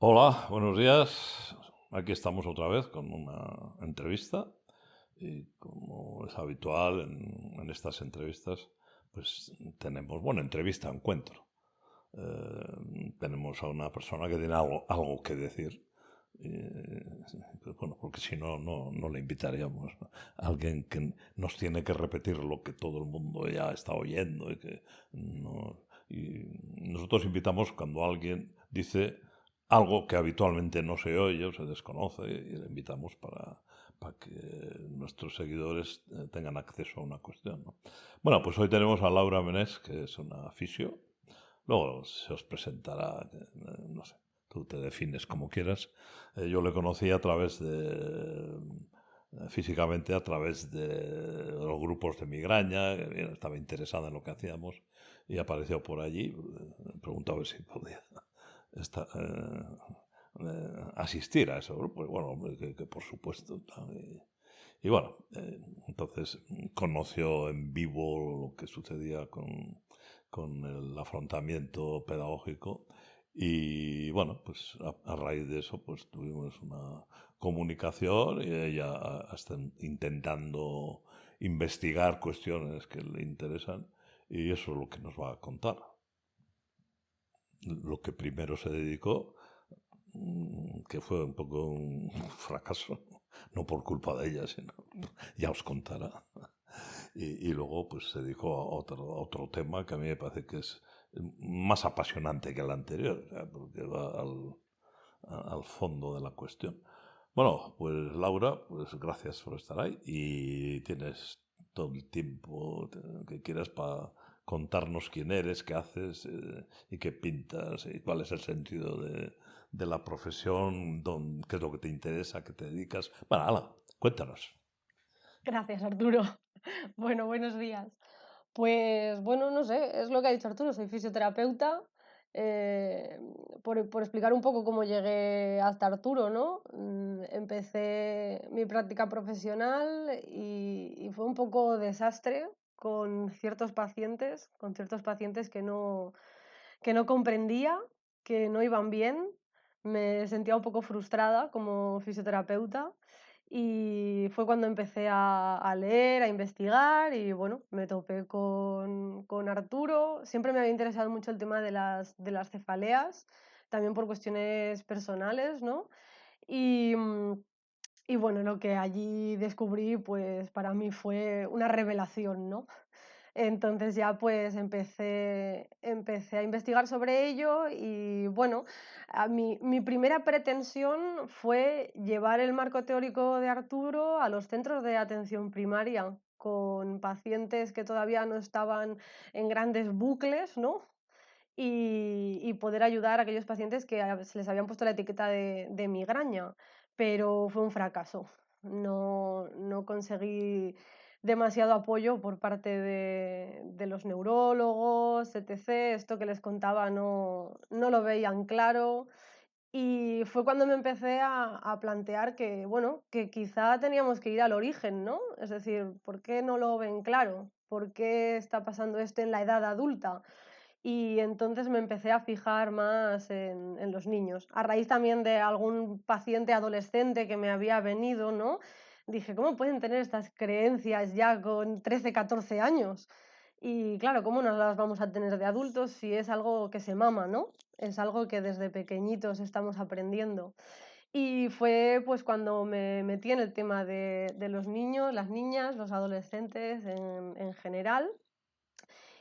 Hola, buenos días. Aquí estamos otra vez con una entrevista y como es habitual en estas entrevistas, pues tenemos, bueno, entrevista, encuentro. Tenemos a una persona que tiene algo que decir. Pues bueno, porque si no, no le invitaríamos a alguien que nos tiene que repetir lo que todo el mundo ya está oyendo y que no. Y nosotros invitamos cuando alguien dice algo que habitualmente no se oye o se desconoce y le invitamos para que nuestros seguidores tengan acceso a una cuestión, ¿no? Bueno, pues hoy tenemos a Laura Menés, que es una fisio. Luego se os presentará, no sé, tú te defines como quieras. Yo le conocí a través físicamente a través de los grupos de migraña, estaba interesada en lo que hacíamos y apareció por allí, preguntó a ver si podía asistir a ese grupo, y bueno, que por supuesto. Y bueno, entonces conoció en vivo lo que sucedía con el afrontamiento pedagógico y bueno, pues a raíz de eso pues tuvimos una comunicación y ella está intentando investigar cuestiones que le interesan y eso es lo que nos va a contar. Lo que primero se dedicó, que fue un poco un fracaso, no por culpa de ella, sino ya os contará. Y luego pues se dedicó a otro tema que a mí me parece que es más apasionante que el anterior, o sea, porque va al fondo de la cuestión. Bueno, pues Laura, pues gracias por estar ahí y tienes todo el tiempo que quieras para contarnos quién eres, qué haces y qué pintas y cuál es el sentido de la profesión, qué es lo que te interesa, qué te dedicas. Bueno, hala, cuéntanos. Gracias, Arturo. Bueno, buenos días. Pues bueno, no sé, es lo que ha dicho Arturo, soy fisioterapeuta. eh, por explicar un poco cómo llegué hasta Arturo, ¿no? Empecé mi práctica profesional y fue un poco desastre con ciertos pacientes que no comprendía, que no iban bien. Me sentía un poco frustrada como fisioterapeuta y fue cuando empecé a leer, a investigar y bueno, me topé con Arturo. Siempre me había interesado mucho el tema de las cefaleas, también por cuestiones personales, ¿no? Y, y bueno, lo que allí descubrí, pues para mí fue una revelación, ¿no? Entonces ya pues empecé a investigar sobre ello y bueno, mi primera pretensión fue llevar el marco teórico de Arturo a los centros de atención primaria con pacientes que todavía no estaban en grandes bucles, ¿no? Y poder ayudar a aquellos pacientes que se les habían puesto la etiqueta de migraña, pero fue un fracaso. No conseguí demasiado apoyo por parte de los neurólogos, etc. Esto que les contaba no lo veían claro. Y fue cuando me empecé a plantear que, bueno, que quizá teníamos que ir al origen, ¿no? Es decir, ¿por qué no lo ven claro? ¿Por qué está pasando esto en la edad adulta? Y entonces me empecé a fijar más en los niños. A raíz también de algún paciente adolescente que me había venido, ¿no? Dije, ¿cómo pueden tener estas creencias ya con 13, 14 años? Y claro, ¿cómo no las vamos a tener de adultos si es algo que se mama, ¿no? Es algo que desde pequeñitos estamos aprendiendo. Y fue pues cuando me metí en el tema de los niños, las niñas, los adolescentes en general.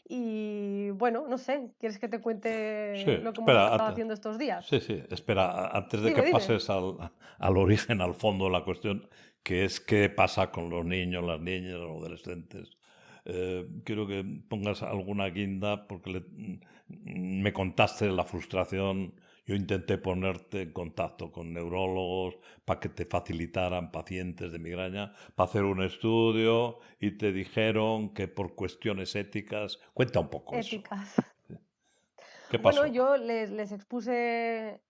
Y bueno, no sé, ¿quieres que te Sí, cuente lo que hemos espera, estado haciendo estos sí, días? sí, espera, antes de que Dime, dime. pases al origen, al fondo de la cuestión, que es qué pasa con los niños, las niñas, los adolescentes. Quiero que pongas alguna guinda porque me contaste la frustración. Yo intenté ponerte en contacto con neurólogos para que te facilitaran pacientes de migraña para hacer un estudio y te dijeron que por cuestiones éticas. Cuenta un poco eso. Éticas. ¿Qué Bueno, pasó? yo les expuse,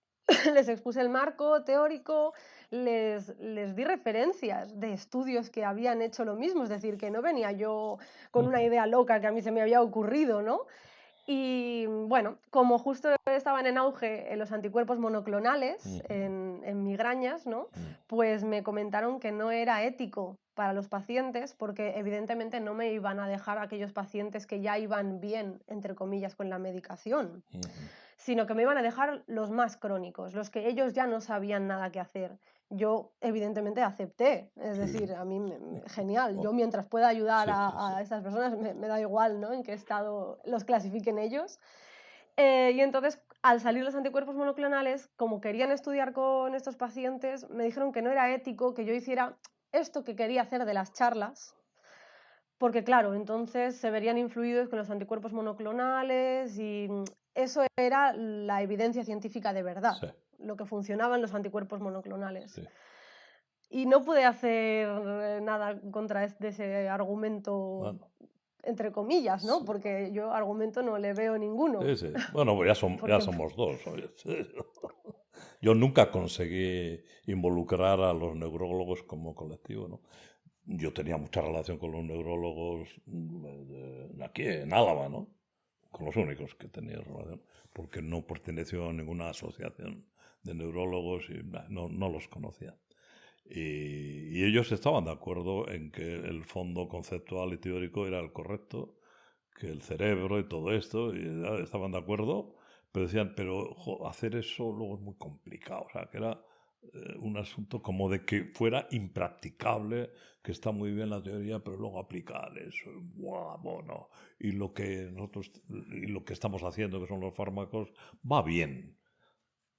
les expuse el marco teórico, les di referencias de estudios que habían hecho lo mismo, es decir, que no venía yo con una idea loca que a mí se me había ocurrido, ¿no? Y bueno, como justo estaban en auge los anticuerpos monoclonales Ujú, en migrañas, ¿no? mm, Pues me comentaron que no era ético para los pacientes porque evidentemente no me iban a dejar a aquellos pacientes que ya iban bien, entre comillas, con la medicación, ujú. sino que me iban a dejar los más crónicos, los que ellos ya no sabían nada que hacer. Yo evidentemente acepté, es Sí, decir, a mí genial, yo bueno, mientras pueda ayudar sí, sí, sí. a esas personas me da igual, ¿no? En qué estado los clasifiquen ellos. Y entonces, al salir los anticuerpos monoclonales, como querían estudiar con estos pacientes, me dijeron que no era ético que yo hiciera esto que quería hacer de las charlas, porque claro, entonces se verían influidos con los anticuerpos monoclonales y eso era la evidencia científica de verdad, Sí, lo que funcionaban los anticuerpos monoclonales. sí. Y no pude hacer nada contra de ese argumento, Bueno, entre comillas, ¿no? sí. Porque yo argumento no le veo ninguno. Sí, sí. Bueno, pues ya Porque somos dos. Oye. Yo nunca conseguí involucrar a los neurólogos como colectivo, ¿no? Yo tenía mucha relación con los neurólogos de aquí, en Álava, ¿no? Con los únicos que tenía relación, porque no perteneció a ninguna asociación de neurólogos y no los conocía. Y ellos estaban de acuerdo en que el fondo conceptual y teórico era el correcto, que el cerebro y todo esto, y estaban de acuerdo, pero decían, pero hacer eso luego es muy complicado, o sea, que era un asunto como de que fuera impracticable, que está muy bien la teoría, pero luego aplicar eso, ¡buah, bueno! Y lo que estamos haciendo, que son los fármacos, va bien.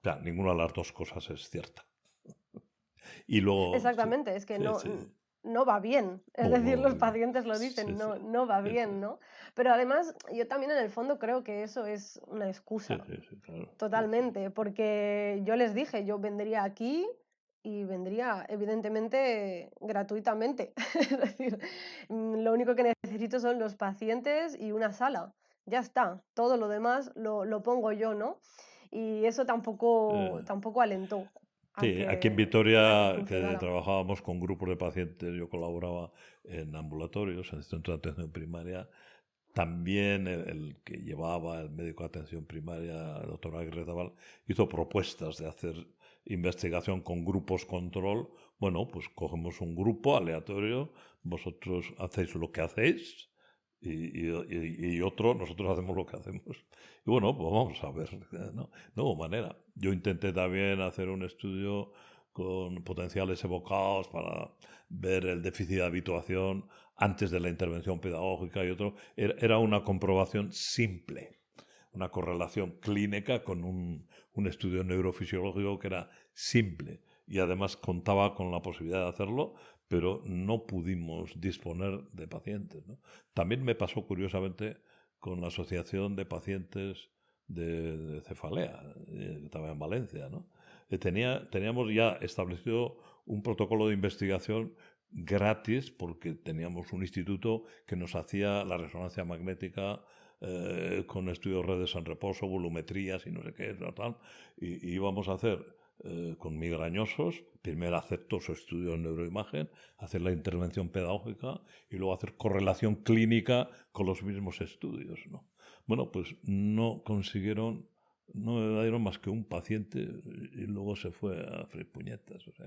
O sea, ninguna de las dos cosas es cierta. Y luego, sí, exactamente, es que sí, sí. no va bien. Es No, decir, no va los bien. pacientes lo Sí, dicen, sí, no va sí, sí, bien, ¿no? Pero además, yo también en el fondo creo que eso es una sí, excusa, sí, sí, claro. Sí, sí. totalmente, porque yo les dije, yo vendría aquí y vendría evidentemente gratuitamente. Es decir, lo único que necesito son los pacientes y una sala. Ya está, todo lo demás lo pongo yo, ¿no? Y eso Eh, tampoco alentó Sí, aquí en a que Vitoria, que funcionara. trabajábamos con grupos de pacientes, yo colaboraba en ambulatorios, en centros de atención primaria. También el que llevaba el médico de atención primaria, el doctor Aguirre Zabal, hizo propuestas de hacer investigación con grupos control. Bueno, pues cogemos un grupo aleatorio, vosotros hacéis lo que hacéis y otro, nosotros hacemos lo que hacemos. Y bueno, pues vamos a ver, ¿no? No hubo manera. Yo intenté también hacer un estudio con potenciales evocados para ver el déficit de habituación antes de la intervención pedagógica y otro. Era una comprobación simple, una correlación clínica con un estudio neurofisiológico que era simple y además contaba con la posibilidad de hacerlo, pero no pudimos disponer de pacientes, ¿no? También me pasó curiosamente con la Asociación de Pacientes de Cefalea, que estaba en Valencia, ¿no? Teníamos ya establecido un protocolo de investigación gratis porque teníamos un instituto que nos hacía la resonancia magnética con estudios redes en reposo, volumetrías y no sé qué, tal. Y íbamos a hacer con migrañosos, primero hacer todo su estudio de neuroimagen, hacer la intervención pedagógica y luego hacer correlación clínica con los mismos estudios, ¿no? Bueno, pues no consiguieron, no me dieron más que un paciente y luego se fue a freír puñetas. O sea,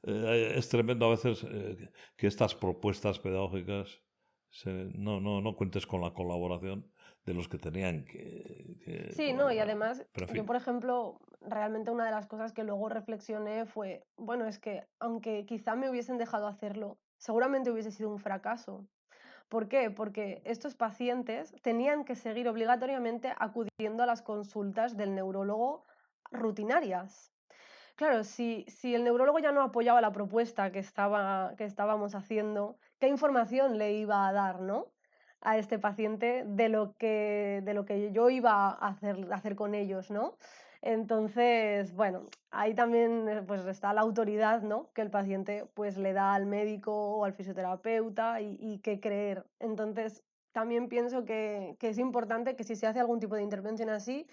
es tremendo a veces que estas propuestas pedagógicas no cuentes con la colaboración de los que tenían que Sí, no, y colaborar. además, Pero en yo, fin, por ejemplo, realmente una de las cosas que luego reflexioné fue, bueno, es que aunque quizá me hubiesen dejado hacerlo, seguramente hubiese sido un fracaso. ¿Por qué? Porque estos pacientes tenían que seguir obligatoriamente acudiendo a las consultas del neurólogo rutinarias. Claro, si el neurólogo ya no apoyaba la propuesta que estábamos haciendo, ¿qué información le iba a dar, ¿no? A este paciente de lo que yo iba a hacer con ellos, ¿no? Entonces, bueno, ahí también pues está la autoridad, ¿no? Que el paciente pues le da al médico o al fisioterapeuta y qué creer. Entonces, también pienso que es importante que si se hace algún tipo de intervención así,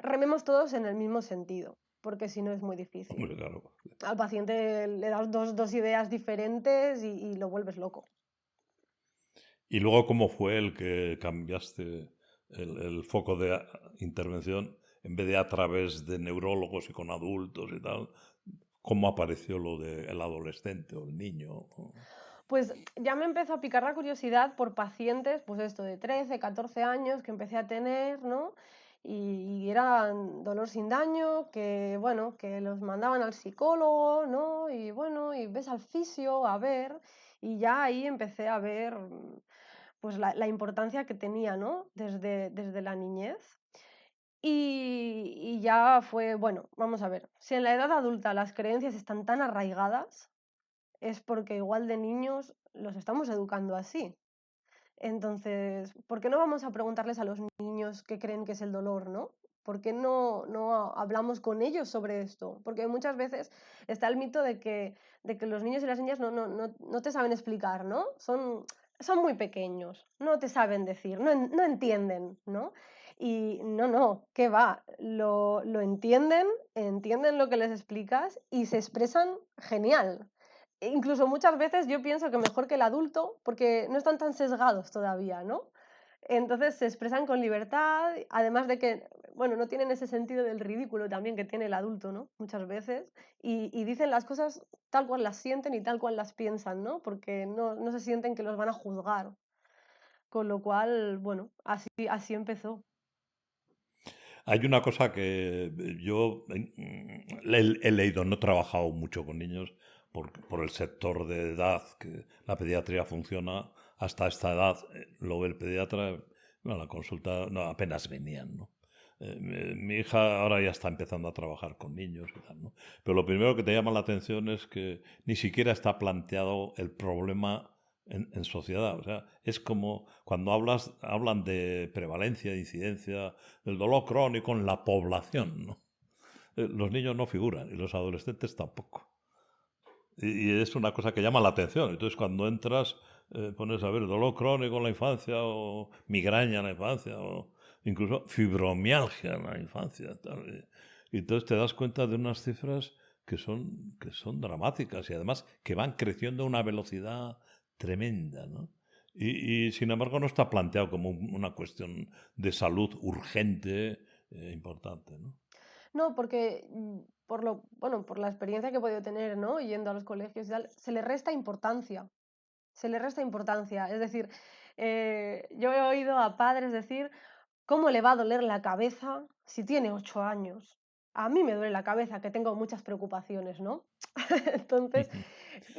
rememos todos en el mismo sentido porque si no es muy difícil. hombre, claro. Al paciente le das dos ideas diferentes y lo vuelves loco. Y luego, ¿cómo fue el que cambiaste el foco de intervención, en vez de a través de neurólogos y con adultos y tal, ¿cómo apareció lo del adolescente o el niño? Pues ya me empezó a picar la curiosidad por pacientes, pues esto de 13, 14 años que empecé a tener, ¿no? Y eran dolor sin daño, que bueno, que los mandaban al psicólogo, ¿no? Y bueno, y ves al fisio a ver, y ya ahí empecé a ver pues la importancia que tenía, ¿no? Desde la niñez. Y ya fue, bueno, vamos a ver, si en la edad adulta las creencias están tan arraigadas, es porque igual de niños los estamos educando así. Entonces, ¿por qué no vamos a preguntarles a los niños qué creen que es el dolor, no? ¿Por qué no hablamos con ellos sobre esto? Porque muchas veces está el mito de que los niños y las niñas no te saben explicar, ¿no? Son muy pequeños, no te saben decir, no entienden, ¿no? Y no, ¿qué va? Lo entienden lo que les explicas y se expresan genial. E incluso muchas veces yo pienso que mejor que el adulto, porque no están tan sesgados todavía, ¿no? Entonces se expresan con libertad, además de que, bueno, no tienen ese sentido del ridículo también que tiene el adulto, ¿no? Muchas veces, y dicen las cosas tal cual las sienten y tal cual las piensan, ¿no? Porque no se sienten que los van a juzgar. Con lo cual, bueno, así empezó. Hay una cosa que yo he leído, no he trabajado mucho con niños por el sector de edad, que la pediatría funciona hasta esta edad. Lo ve el pediatra, bueno, la consulta no, apenas venían, ¿no? Mi hija ahora ya está empezando a trabajar con niños y tal, ¿no? Pero lo primero que te llama la atención es que ni siquiera está planteado el problema en sociedad. O sea, es como cuando hablan de prevalencia, de incidencia, del dolor crónico en la población, ¿no? Los niños no figuran y los adolescentes tampoco. Y es una cosa que llama la atención. Entonces, cuando entras, pones a ver dolor crónico en la infancia, o migraña en la infancia, o incluso fibromialgia en la infancia. Tal. Y entonces te das cuenta de unas cifras que son dramáticas y además que van creciendo a una velocidad tremenda, ¿no? Y, sin embargo no está planteado como una cuestión de salud urgente, importante, ¿no? No, porque por la experiencia que he podido tener, ¿no? Yendo a los colegios y tal, se le resta importancia. Se le resta importancia. Es decir, yo he oído a padres decir, ¿cómo le va a doler la cabeza si tiene 8 años? A mí me duele la cabeza, que tengo muchas preocupaciones, ¿no? Entonces,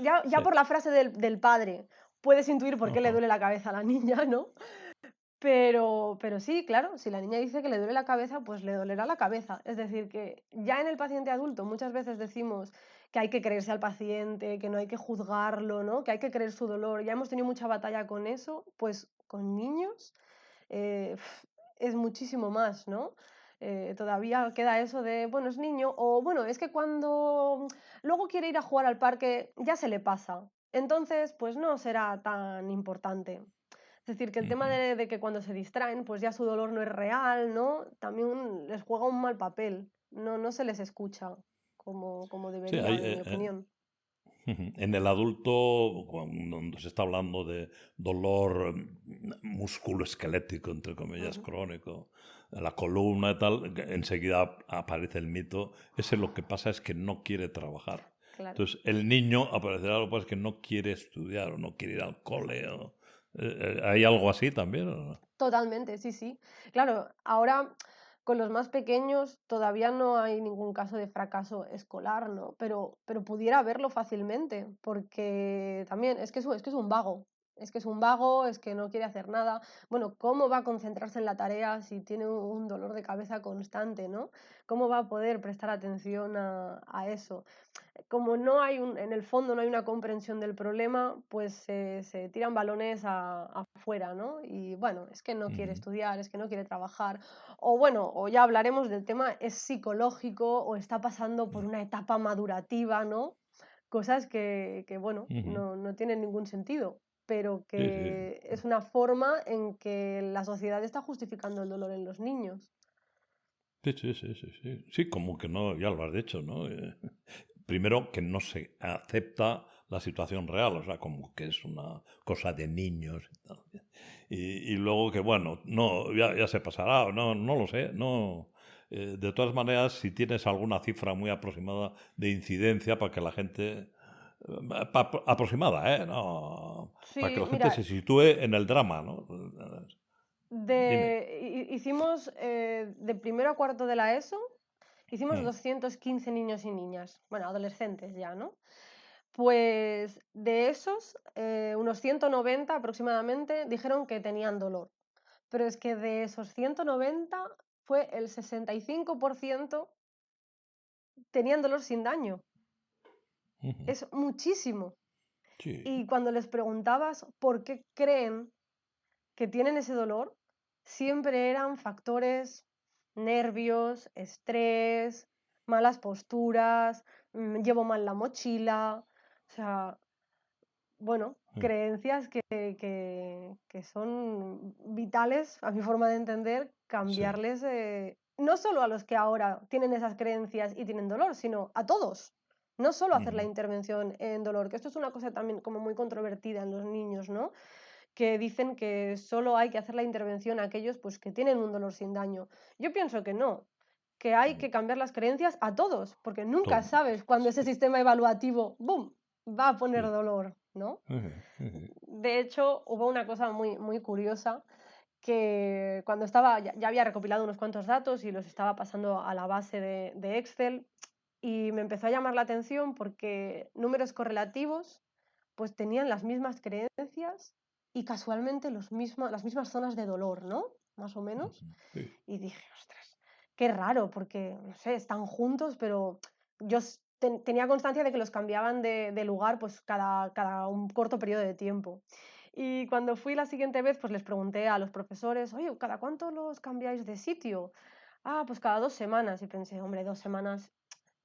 ya Sí. por la frase del padre, puedes intuir por qué le Ajá. duele la cabeza a la niña, ¿no? Pero sí, claro, si la niña dice que le duele la cabeza, pues le dolerá la cabeza. Es decir, que ya en el paciente adulto muchas veces decimos que hay que creerse al paciente, que no hay que juzgarlo, ¿no? Que hay que creer su dolor. Ya hemos tenido mucha batalla con eso, pues con niños eh, es muchísimo más, ¿no? Todavía queda eso de, bueno, es niño, o bueno, es que cuando luego quiere ir a jugar al parque ya se le pasa. Entonces, pues no será tan importante. Es decir, que el tema Ujú. de que cuando se distraen, pues ya su dolor no es real, ¿no? También les juega un mal papel. No se les escucha como Sí, debería, en mi opinión. en el adulto, cuando se está hablando de dolor musculoesquelético, entre comillas, Ujú, crónico, en la columna y tal, enseguida aparece el mito. Ese lo que pasa es que no quiere trabajar. claro. Entonces, el niño aparecerá lo que pasa es que no quiere estudiar o no quiere ir al cole. ¿Hay algo así también? ¿O no? Totalmente, sí, sí. Claro, ahora con los más pequeños todavía no hay ningún caso de fracaso escolar, ¿no? Pero pudiera haberlo fácilmente, porque también es que es un vago. Es que no quiere hacer nada. Bueno, ¿cómo va a concentrarse en la tarea si tiene un dolor de cabeza constante, ¿no? ¿Cómo va a poder prestar atención a eso? Como no hay en el fondo no hay una comprensión del problema, pues se tiran balones afuera, ¿no? Y bueno, es que no quiere Ujú, estudiar, es que no quiere trabajar, o bueno, o ya hablaremos del tema, es psicológico o está pasando por una etapa madurativa, ¿no? Cosas que bueno, ujú. no tienen ningún sentido, pero Sí, sí. que es una forma en que la sociedad está justificando el dolor en los niños. Sí, sí, sí, sí, sí. Sí, como que no, ya lo has dicho, ¿no? Primero, que no se acepta la situación real, o sea, como que es una cosa de niños y tal. y luego que, bueno, no, ya se pasará, no lo sé, no. De todas maneras, si tienes alguna cifra muy aproximada de incidencia para que la gente... aproximada, ¿eh? No, para que Sí, la gente se mira, sitúe en el drama, ¿no? Dime. hicimos de primero a cuarto de la ESO, hicimos Mm, 215 niños y niñas, bueno, adolescentes ya, ¿no? Pues de esos, unos 190 aproximadamente dijeron que tenían dolor. Pero es que de esos 190 fue el 65% tenían dolor sin daño. ujú. Es muchísimo. Sí. Y cuando les preguntabas por qué creen que tienen ese dolor, siempre eran factores, nervios, estrés, malas posturas, llevo mal la mochila, o sea, bueno, Mm, creencias que son vitales, a mi forma de entender, sí. cambiarles, no solo a los que ahora tienen esas creencias y tienen dolor, sino a todos. No solo hacer la Ujú, intervención en dolor, que esto es una cosa también como muy controvertida en los niños, ¿no? Que dicen que solo hay que hacer la intervención a aquellos pues, que tienen un dolor sin daño. Yo pienso que no, que hay mm, que cambiar las creencias a todos, porque nunca todo. sabes cuándo ese Sí, sistema evaluativo, ¡boom!, va a poner sí. dolor, ¿no? Ujú, ujú. De hecho, hubo una cosa muy, muy curiosa que cuando estaba, ya había recopilado unos cuantos datos y los estaba pasando a la base de Excel y me empezó a llamar la atención porque números correlativos pues tenían las mismas creencias y casualmente las mismas zonas de dolor, ¿no? Más o menos. Sí. Y dije, ostras, qué raro, porque, no sé, están juntos, pero yo tenía constancia de que los cambiaban de lugar pues cada un corto periodo de tiempo. Y cuando fui la siguiente vez, pues les pregunté a los profesores, oye, ¿cada cuánto los cambiáis de sitio? Ah, pues cada 2 semanas. Y pensé, hombre, 2 semanas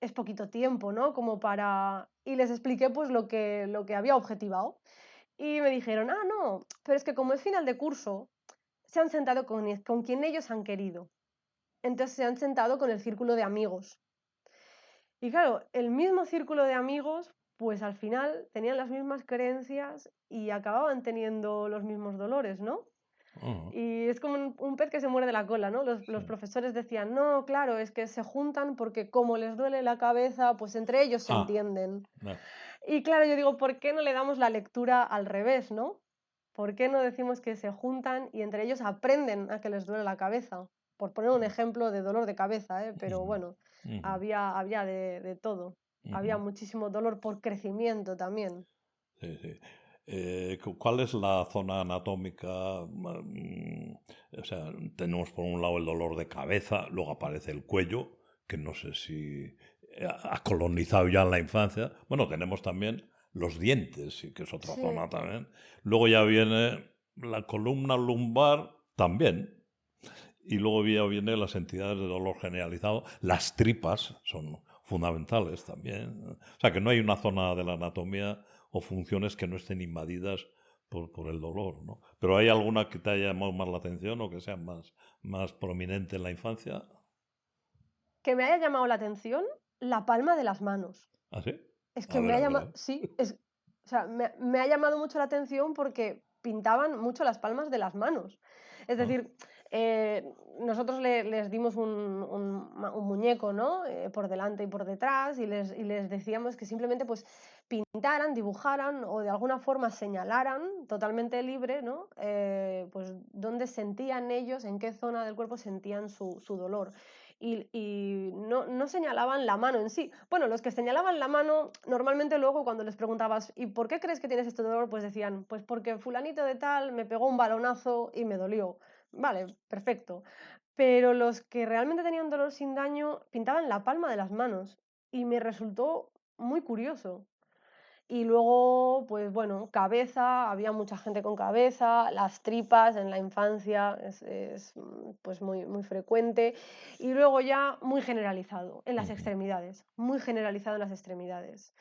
es poquito tiempo, ¿no? Como para... Y les expliqué pues lo que había objetivado. Y me dijeron, ah, no, pero es que como es final de curso, se han sentado con quien ellos han querido. Entonces se han sentado con el círculo de amigos. Y claro, el mismo círculo de amigos, pues al final tenían las mismas creencias y acababan teniendo los mismos dolores, ¿no? Ujú, Y es como un pez que se muerde la cola, ¿no? Los sí. profesores decían, no, claro, es que se juntan porque como les duele la cabeza, pues entre ellos se Ah, entienden. no. Y claro, yo digo, ¿por qué no le damos la lectura al revés, no? ¿Por qué no decimos que se juntan y entre ellos aprenden a que les duele la cabeza? Por poner un ejemplo de dolor de cabeza, ¿eh? Pero Ujú, bueno, ujú, había de todo. Había ujú. muchísimo dolor por crecimiento también. Sí, sí. ¿Cuál es la zona anatómica? O sea, tenemos por un lado el dolor de cabeza, luego aparece el cuello, que no sé si ha colonizado ya en la infancia. Bueno, tenemos también los dientes, sí, que es otra Sí, zona también. Luego ya viene la columna lumbar también. Y luego ya viene las entidades de dolor generalizado. Las tripas son fundamentales también. O sea, que no hay una zona de la anatomía o funciones que no estén invadidas por el dolor, ¿no? Pero ¿hay alguna que te haya llamado más la atención o que sea más prominente en la infancia? que me haya llamado la atención la palma de las manos. ¿Ah, sí? Es que A ver, me ha a ver, a llamado, ver. sí, o sea, me ha llamado mucho la atención porque pintaban mucho las palmas de las manos. Es Ah, decir, nosotros les dimos un muñeco, ¿no? Por delante y por detrás y les decíamos que simplemente pues pintaran, dibujaran o de alguna forma señalaran totalmente libre, ¿no? Pues dónde sentían ellos, en qué zona del cuerpo sentían su dolor y no señalaban la mano en sí. Bueno, los que señalaban la mano, normalmente luego cuando les preguntabas, ¿y por qué crees que tienes este dolor? Pues decían, pues porque fulanito de tal me pegó un balonazo y me dolió. Vale, perfecto. Pero los que realmente tenían dolor sin daño pintaban la palma de las manos y me resultó muy curioso. Y luego, pues bueno, cabeza, había mucha gente con cabeza, las tripas en la infancia pues muy, muy frecuente. Y luego ya muy generalizado en las ujú. extremidades, muy generalizado en las extremidades.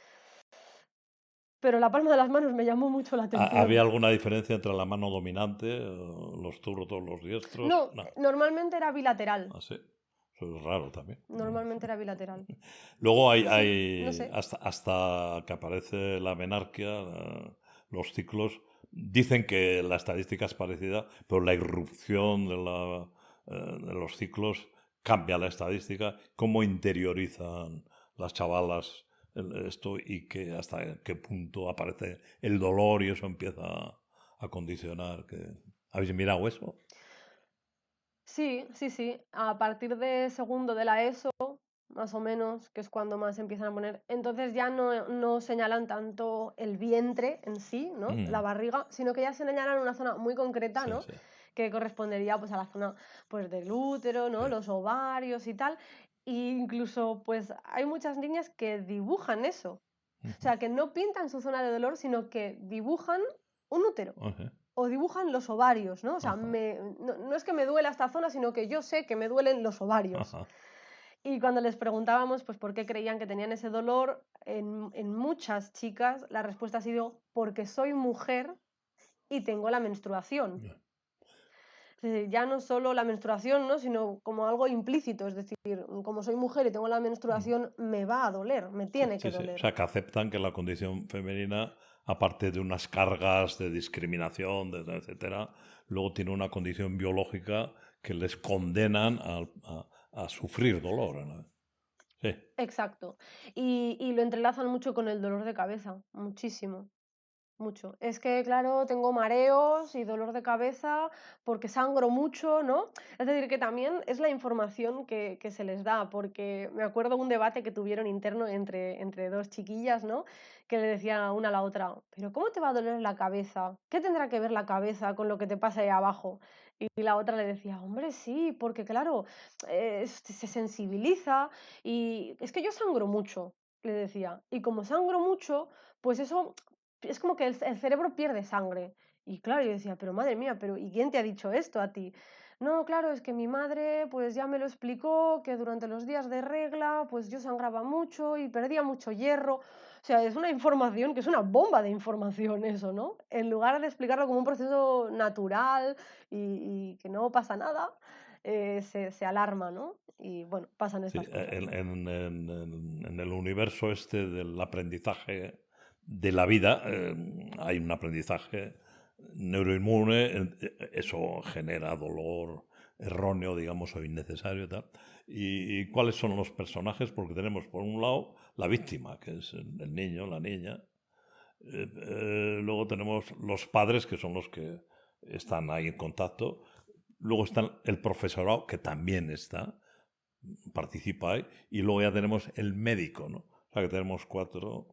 Pero la palma de las manos me llamó mucho la ¿Había atención. alguna diferencia entre la mano dominante, los zurdos, los diestros? No, No, normalmente era bilateral. así. Eso es raro también. Normalmente era bilateral. Luego Sí, no sé. hasta que aparece la menarquia, los ciclos, Dicen que la estadística es parecida, pero la irrupción de los ciclos cambia la estadística, cómo interiorizan las chavalas esto y que hasta qué punto aparece el dolor y eso empieza a condicionar. ¿Habéis mirado eso? Sí, sí, sí. A partir de segundo de la ESO, más o menos, que es cuando más empiezan a poner. Entonces ya no señalan tanto el vientre en sí, ¿no? La Mm, barriga, sino que ya señalan una zona muy concreta, sí, ¿no? sí. Que correspondería pues a la zona pues del útero, ¿no? Los ovarios y tal. E incluso pues hay muchas niñas que dibujan eso. O Ujú, sea, que no pintan su zona de dolor, sino que dibujan un útero ajá, o dibujan los ovarios, ¿no? O sea, ajá, no es que me duela esta zona, sino que yo sé que me duelen los ovarios. ajá. Y cuando les preguntábamos, pues, por qué creían que tenían ese dolor, en muchas chicas la respuesta ha sido porque soy mujer y tengo la menstruación. Ya. Es decir, ya no solo la menstruación, ¿no? Sino como algo implícito, es decir, como soy mujer y tengo la Mm. menstruación, me va a doler, me Sí, tiene que sí, sí. O doler. sea, que aceptan que la condición femenina, aparte de unas cargas de discriminación, etcétera, luego tiene una condición biológica que les condenan a sufrir dolor, ¿no? Sí. Exacto. Y lo entrelazan mucho con el dolor de cabeza, muchísimo. Mucho. Es que, claro, tengo mareos y dolor de cabeza porque sangro mucho, ¿no? Es decir, que también es la información que se les da, porque me acuerdo un debate que tuvieron interno entre dos chiquillas, ¿no? Que le decía una a la otra, pero ¿cómo te va a doler la cabeza? ¿Qué tendrá que ver la cabeza con lo que te pasa ahí abajo? Y la otra le decía, hombre, sí, porque claro, se sensibiliza y es que yo sangro mucho, le decía, y como sangro mucho, pues eso es como que el cerebro pierde sangre. Y claro, yo decía, pero madre mía, pero ¿y quién te ha dicho esto a ti? No, claro, es que mi madre pues ya me lo explicó, que durante los días de regla pues yo sangraba mucho y perdía mucho hierro. O sea, es una información que es una bomba de información eso, ¿no? En lugar de explicarlo como un proceso natural y que no pasa nada, se alarma, ¿no? Y bueno, pasan Sí, estas cosas, ¿no? en el universo este del aprendizaje de la vida hay un aprendizaje neuroinmune, eso genera dolor erróneo, digamos, o innecesario y tal. ¿Y cuáles son los personajes? Porque tenemos, por un lado, la víctima, que es el niño, la niña. Luego tenemos los padres, que son los que están ahí en contacto. Luego está el profesorado, que también está participa ahí, y luego ya tenemos el médico, ¿no? O sea que tenemos cuatro.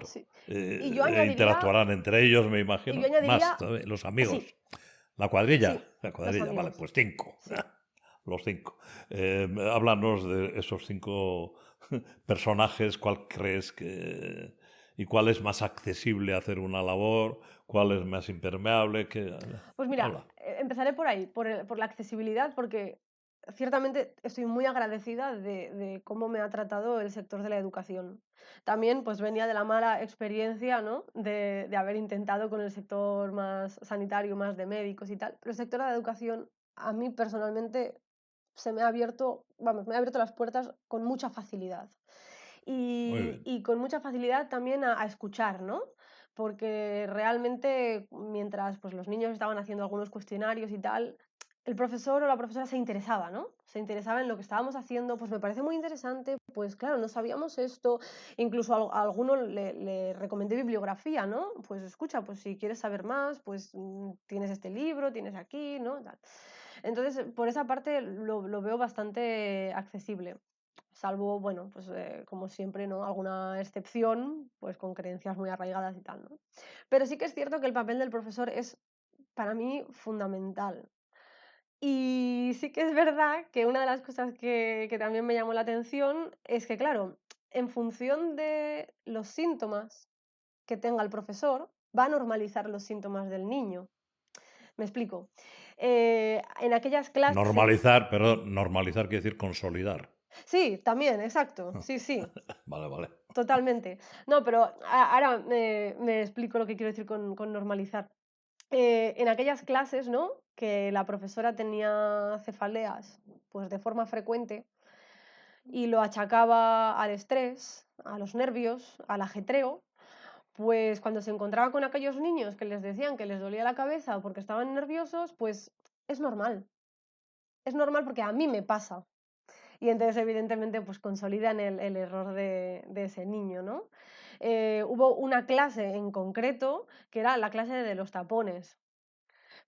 Sí. Y yo añadiría, Interactuarán entre ellos, me y yo imagino. Más, añadiría, ¿sabes? Los amigos. sí, La sí, los cuadrilla, vale, amigos. pues cinco. Sí. Los cinco. Háblanos de esos cinco personajes, ¿cuál crees que... y cuál es más accesible a hacer una labor? ¿Cuál es más impermeable? Pues mira, Habla. empezaré por ahí, por la accesibilidad, porque ciertamente estoy muy agradecida de cómo me ha tratado el sector de la educación. También pues venía de la mala experiencia, ¿no? De haber intentado con el sector más sanitario, más de médicos y tal. Pero el sector de la educación, a mí personalmente, se me ha abierto, vamos, me ha abierto las puertas con mucha facilidad. Muy bien. Y con mucha facilidad también a escuchar, ¿no? Porque realmente mientras pues, los niños estaban haciendo algunos cuestionarios y tal, el profesor o la profesora se interesaba, ¿no? Se interesaba en lo que estábamos haciendo, pues me parece muy interesante, pues claro, no sabíamos esto, incluso a alguno le recomendé bibliografía, ¿no? Pues escucha, pues si quieres saber más, pues tienes este libro, tienes aquí, ¿no? Tal. Entonces, por esa parte lo veo bastante accesible. Salvo, bueno, pues como siempre, ¿no? Alguna excepción, pues con creencias muy arraigadas y tal, ¿no? Pero sí que es cierto que el papel del profesor es para mí fundamental. Y sí que es verdad que una de las cosas que también me llamó la atención es que, claro, en función de los síntomas que tenga el profesor, va a normalizar los síntomas del niño. Me explico. En aquellas clases... Normalizar, pero normalizar quiere decir consolidar. Sí, también, exacto. Sí, sí. Vale, vale. Totalmente. No, pero ahora me explico lo que quiero decir con normalizar. En aquellas clases, ¿no? Que la profesora tenía cefaleas, pues de forma frecuente, y lo achacaba al estrés, a los nervios, al ajetreo, pues cuando se encontraba con aquellos niños que les decían que les dolía la cabeza porque estaban nerviosos, pues es normal. Es normal porque a mí me pasa. Y entonces, evidentemente, pues consolidan el error de ese niño, ¿no? Hubo una clase en concreto que era la clase de los tapones.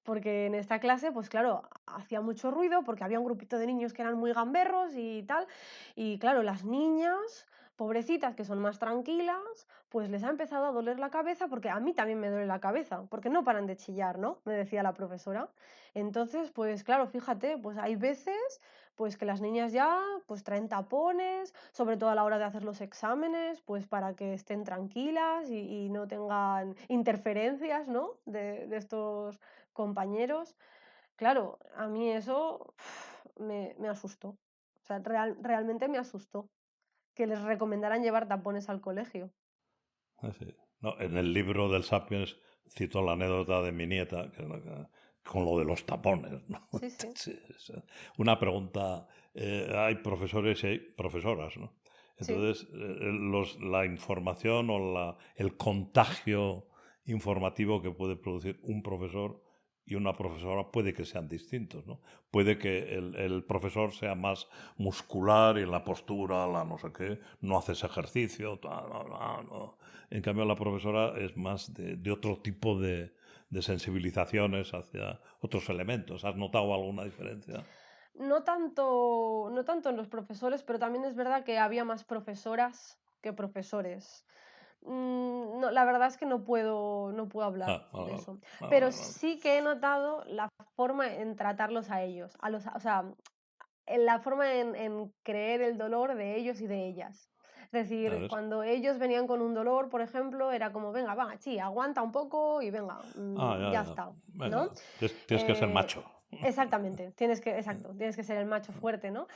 Porque en esta clase, pues claro, hacía mucho ruido porque había un grupito de niños que eran muy gamberros y tal. Y claro, las niñas, pobrecitas, que son más tranquilas, pues les ha empezado a doler la cabeza porque a mí también me duele la cabeza, porque no paran de chillar, ¿no? Me decía la profesora. Entonces, pues claro, fíjate, pues hay veces pues que las niñas ya pues traen tapones, sobre todo a la hora de hacer los exámenes, pues para que estén tranquilas y no tengan interferencias, ¿no? De estos compañeros. Claro, a mí eso me asustó. O sea, realmente me asustó que les recomendaran llevar tapones al colegio. Sí. No, en el libro del Sapiens cito la anécdota de mi nieta con lo de los tapones, ¿no? Sí, sí, Sí, sí. Una pregunta, hay profesores y hay profesoras, ¿no? sí. Entonces, la información o el contagio informativo que puede producir un profesor y una profesora puede que sean distintos, ¿no? Puede que el profesor sea más muscular y la postura, la no sé qué, no haces ejercicio, no. En cambio, la profesora es más de otro tipo de sensibilizaciones hacia otros elementos. ¿Has notado alguna diferencia? No tanto en los profesores, pero también es verdad que había más profesoras que profesores. No, la verdad es que no puedo hablar Ah, vale, de vale. eso. Vale, Pero vale, vale. sí que he notado la forma en tratarlos a ellos, o sea, en la forma en creer el dolor de ellos y de ellas. Es A decir, ver. cuando ellos venían con un dolor, por ejemplo, era como, venga, va, sí, aguanta un poco y venga, Ya, ya ya. está, ¿no? Venga, tienes que ser Eh, macho. exactamente, tienes que ser el macho fuerte, ¿no?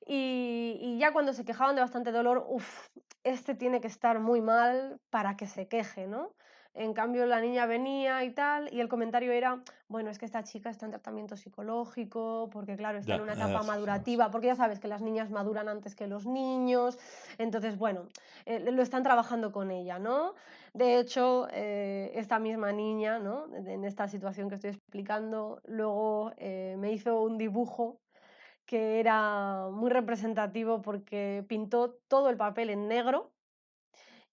Y ya cuando se quejaban de bastante dolor, uff, este tiene que estar muy mal para que se queje, ¿no? En cambio, la niña venía y tal, y el comentario era, bueno, es que esta chica está en tratamiento psicológico, porque claro, está en Ya, una etapa madurativa, porque ya sabes que las niñas maduran antes que los niños, entonces, bueno, lo están trabajando con ella, ¿no? De hecho, esta misma niña, ¿no? En esta situación que estoy explicando, luego me hizo un dibujo que era muy representativo porque pintó todo el papel en negro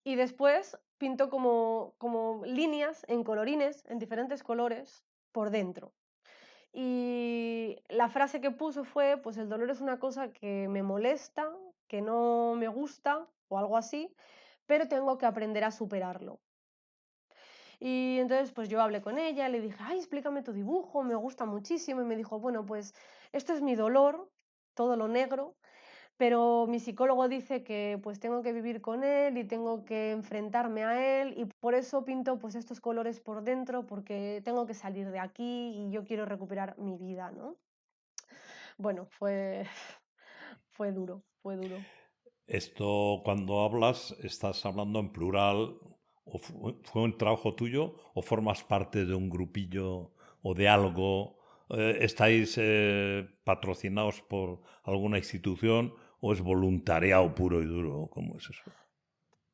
y después pintó como líneas en colorines, en diferentes colores, por dentro. Y la frase que puso fue, pues el dolor es una cosa que me molesta, que no me gusta o algo así, pero tengo que aprender a superarlo. Y entonces pues yo hablé con ella, le dije, ay, explícame tu dibujo, me gusta muchísimo. Y me dijo, bueno, pues esto es mi dolor, todo lo negro, pero mi psicólogo dice que pues tengo que vivir con él y tengo que enfrentarme a él y por eso pinto pues estos colores por dentro porque tengo que salir de aquí y yo quiero recuperar mi vida, ¿no? Bueno, fue duro, fue duro. Esto, cuando hablas, ¿estás hablando en plural? ¿O fue un trabajo tuyo? ¿O formas parte de un grupillo o de algo? ¿Estáis patrocinados por alguna institución o es voluntariado puro y duro? ¿Cómo es eso?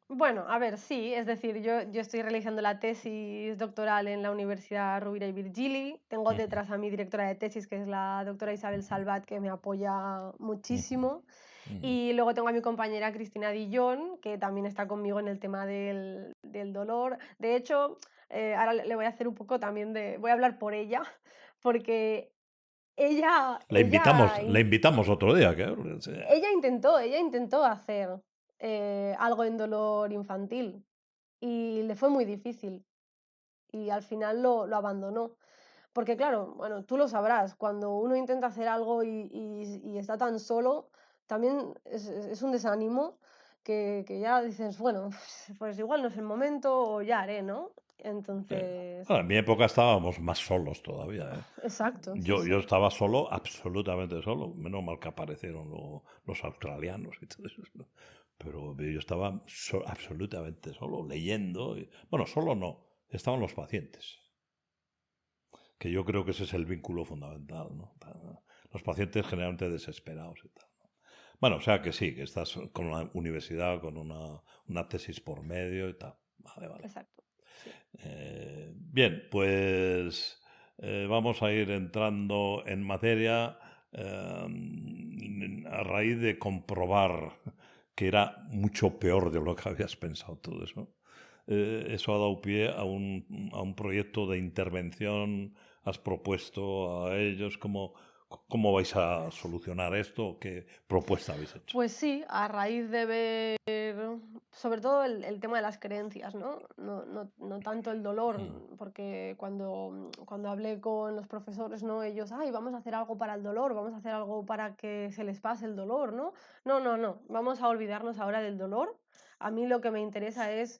Bueno, a ver, sí, es decir, yo estoy realizando la tesis doctoral en la Universidad Rovira y Virgili. Tengo Ujú, detrás a mi directora de tesis, que es la doctora Isabel Salvat, que me apoya ujú, muchísimo. ujú. Y luego tengo a mi compañera Cristina Dillón, que también está conmigo en el tema del dolor. De hecho, ahora le voy a hacer un poco también de... Voy a hablar por ella, porque ella, ella, La in- invitamos otro día, que sí. ella intentó hacer algo en dolor infantil y le fue muy difícil y al final lo abandonó. Porque claro, bueno, tú lo sabrás, cuando uno intenta hacer algo y está tan solo, también es un desánimo que ya dices, bueno, pues igual no es el momento o ya haré, ¿no? Eh, Entonces, bueno, en mi época estábamos más solos todavía, ¿eh? exacto, sí, Yo sí. estaba solo, absolutamente solo. Menos mal que aparecieron luego los australianos y todo eso, ¿no? Pero yo estaba absolutamente solo, leyendo. Bueno, solo no, estaban los pacientes, que yo creo que ese es el vínculo fundamental, ¿no? Los pacientes generalmente desesperados y tal. Bueno, o sea que sí, que estás con la universidad, con una tesis por medio y tal. Vale, vale. Exacto. Sí. Bien, pues vamos a ir entrando en materia a raíz de comprobar que era mucho peor de lo que habías pensado todo eso. Eso ha dado pie a un proyecto de intervención. Has propuesto a ellos cómo vais a solucionar esto, qué propuesta habéis hecho. Pues sí, a raíz de ver, sobre todo el tema de las creencias, ¿no? No tanto el dolor, Mm, porque cuando hablé con los profesores, ¿no? Ellos, ay, vamos a hacer algo para el dolor, vamos a hacer algo para que se les pase el dolor, ¿no? No, vamos a olvidarnos ahora del dolor. A mí lo que me interesa es,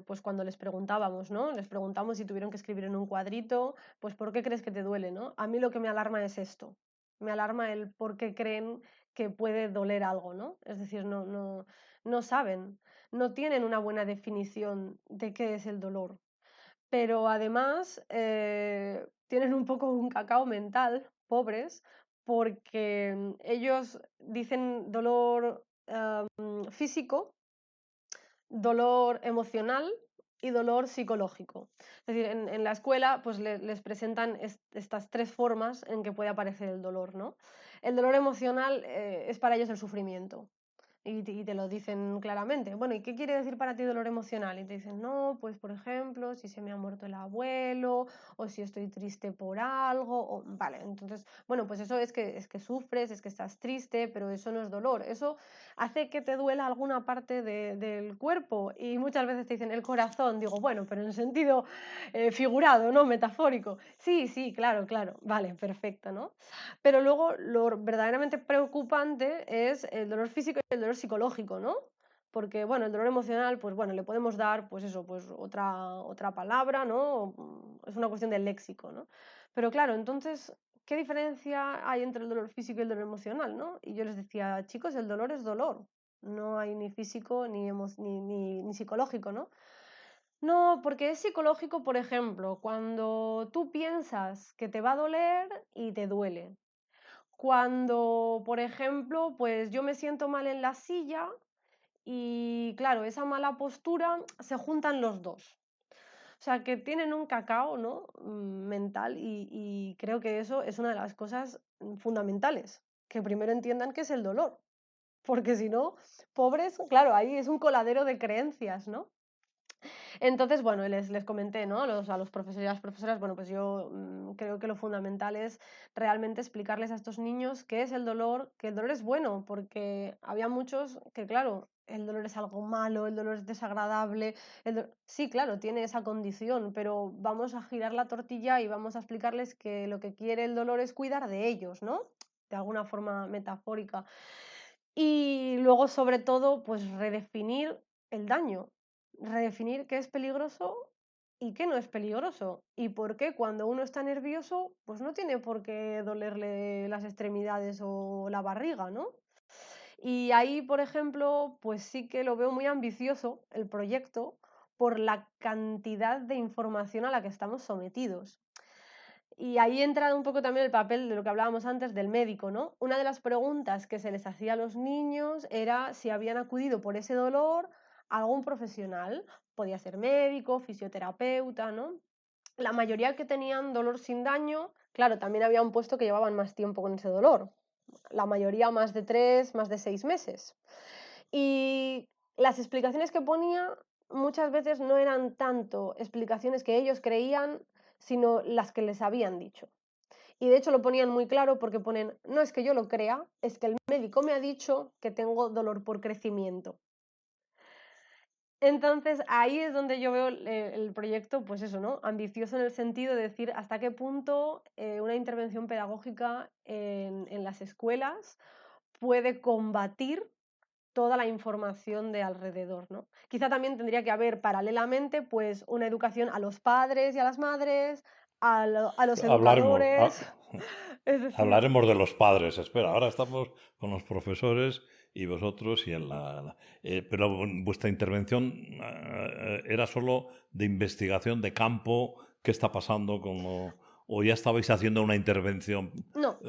pues cuando les preguntábamos, ¿no? Les preguntamos si tuvieron que escribir en un cuadrito, pues ¿por qué crees que te duele, ¿no? A mí lo que me alarma es esto. Me alarma el por qué creen que puede doler algo, ¿no? Es decir, no saben, no tienen una buena definición de qué es el dolor. Pero además tienen un poco un cacao mental, pobres, porque ellos dicen dolor físico, dolor emocional y dolor psicológico. Es decir, en la escuela pues les presentan estas tres formas en que puede aparecer el dolor, ¿no? El dolor emocional es para ellos el sufrimiento. Y te lo dicen claramente. Bueno, ¿y qué quiere decir para ti dolor emocional? Y te dicen, no, pues por ejemplo, si se me ha muerto el abuelo, o si estoy triste por algo, o vale, entonces, bueno, pues eso es que sufres, es que estás triste, pero eso no es dolor. Eso hace que te duela alguna parte del cuerpo. Y muchas veces te dicen el corazón. Digo, bueno, pero en sentido figurado, ¿no? Metafórico. Sí, sí, claro, vale, perfecto, ¿no? Pero luego lo verdaderamente preocupante es el dolor físico y el dolor psicológico, ¿no? Porque, bueno, el dolor emocional, pues bueno, le podemos dar, pues eso, pues otra palabra, ¿no? Es una cuestión del léxico, ¿no? Pero claro, entonces, ¿qué diferencia hay entre el dolor físico y el dolor emocional, ¿no? Y yo les decía, chicos, el dolor es dolor. No hay ni físico ni psicológico, ¿no? No, porque es psicológico, por ejemplo, cuando tú piensas que te va a doler y te duele. Cuando, por ejemplo, pues yo me siento mal en la silla y claro, esa mala postura se juntan los dos. O sea, que tienen un cacao, ¿no? Mental y creo que eso es una de las cosas fundamentales, que primero entiendan qué es el dolor, porque si no, pobres, claro, ahí es un coladero de creencias, ¿no? Entonces, bueno, les comenté, ¿no? A los profesores y a las profesoras, bueno, pues yo creo que lo fundamental es realmente explicarles a estos niños qué es el dolor, que el dolor es bueno, porque había muchos que, claro, el dolor es algo malo, el dolor es desagradable, sí, claro, tiene esa condición, pero vamos a girar la tortilla y vamos a explicarles que lo que quiere el dolor es cuidar de ellos, ¿no? De alguna forma metafórica. Y luego, sobre todo, pues redefinir el daño, redefinir qué es peligroso y qué no es peligroso. Y por qué cuando uno está nervioso, pues no tiene por qué dolerle las extremidades o la barriga, ¿no? Y ahí, por ejemplo, pues sí que lo veo muy ambicioso el proyecto por la cantidad de información a la que estamos sometidos. Y ahí entra un poco también el papel de lo que hablábamos antes del médico, ¿no? Una de las preguntas que se les hacía a los niños era si habían acudido por ese dolor a algún profesional. Podía ser médico, fisioterapeuta, ¿no? La mayoría que tenían dolor sin daño, claro, también habían puesto que llevaban más tiempo con ese dolor. La mayoría más de 3, más de 6 meses. Y las explicaciones que ponía muchas veces no eran tanto explicaciones que ellos creían, sino las que les habían dicho. Y de hecho lo ponían muy claro porque ponen, no es que yo lo crea, es que el médico me ha dicho que tengo dolor por crecimiento. Entonces ahí es donde yo veo el proyecto, pues eso, ¿no? Ambicioso en el sentido de decir hasta qué punto una intervención pedagógica en las escuelas puede combatir toda la información de alrededor, ¿no? Quizá también tendría que haber paralelamente, pues, una educación a los padres y a las madres, a los Hablaremos, educadores, es decir, hablaremos de los padres. Espera, ahora estamos con los profesores y vosotros y pero vuestra intervención era solo de investigación de campo, qué está pasando o ya estabais haciendo una intervención no,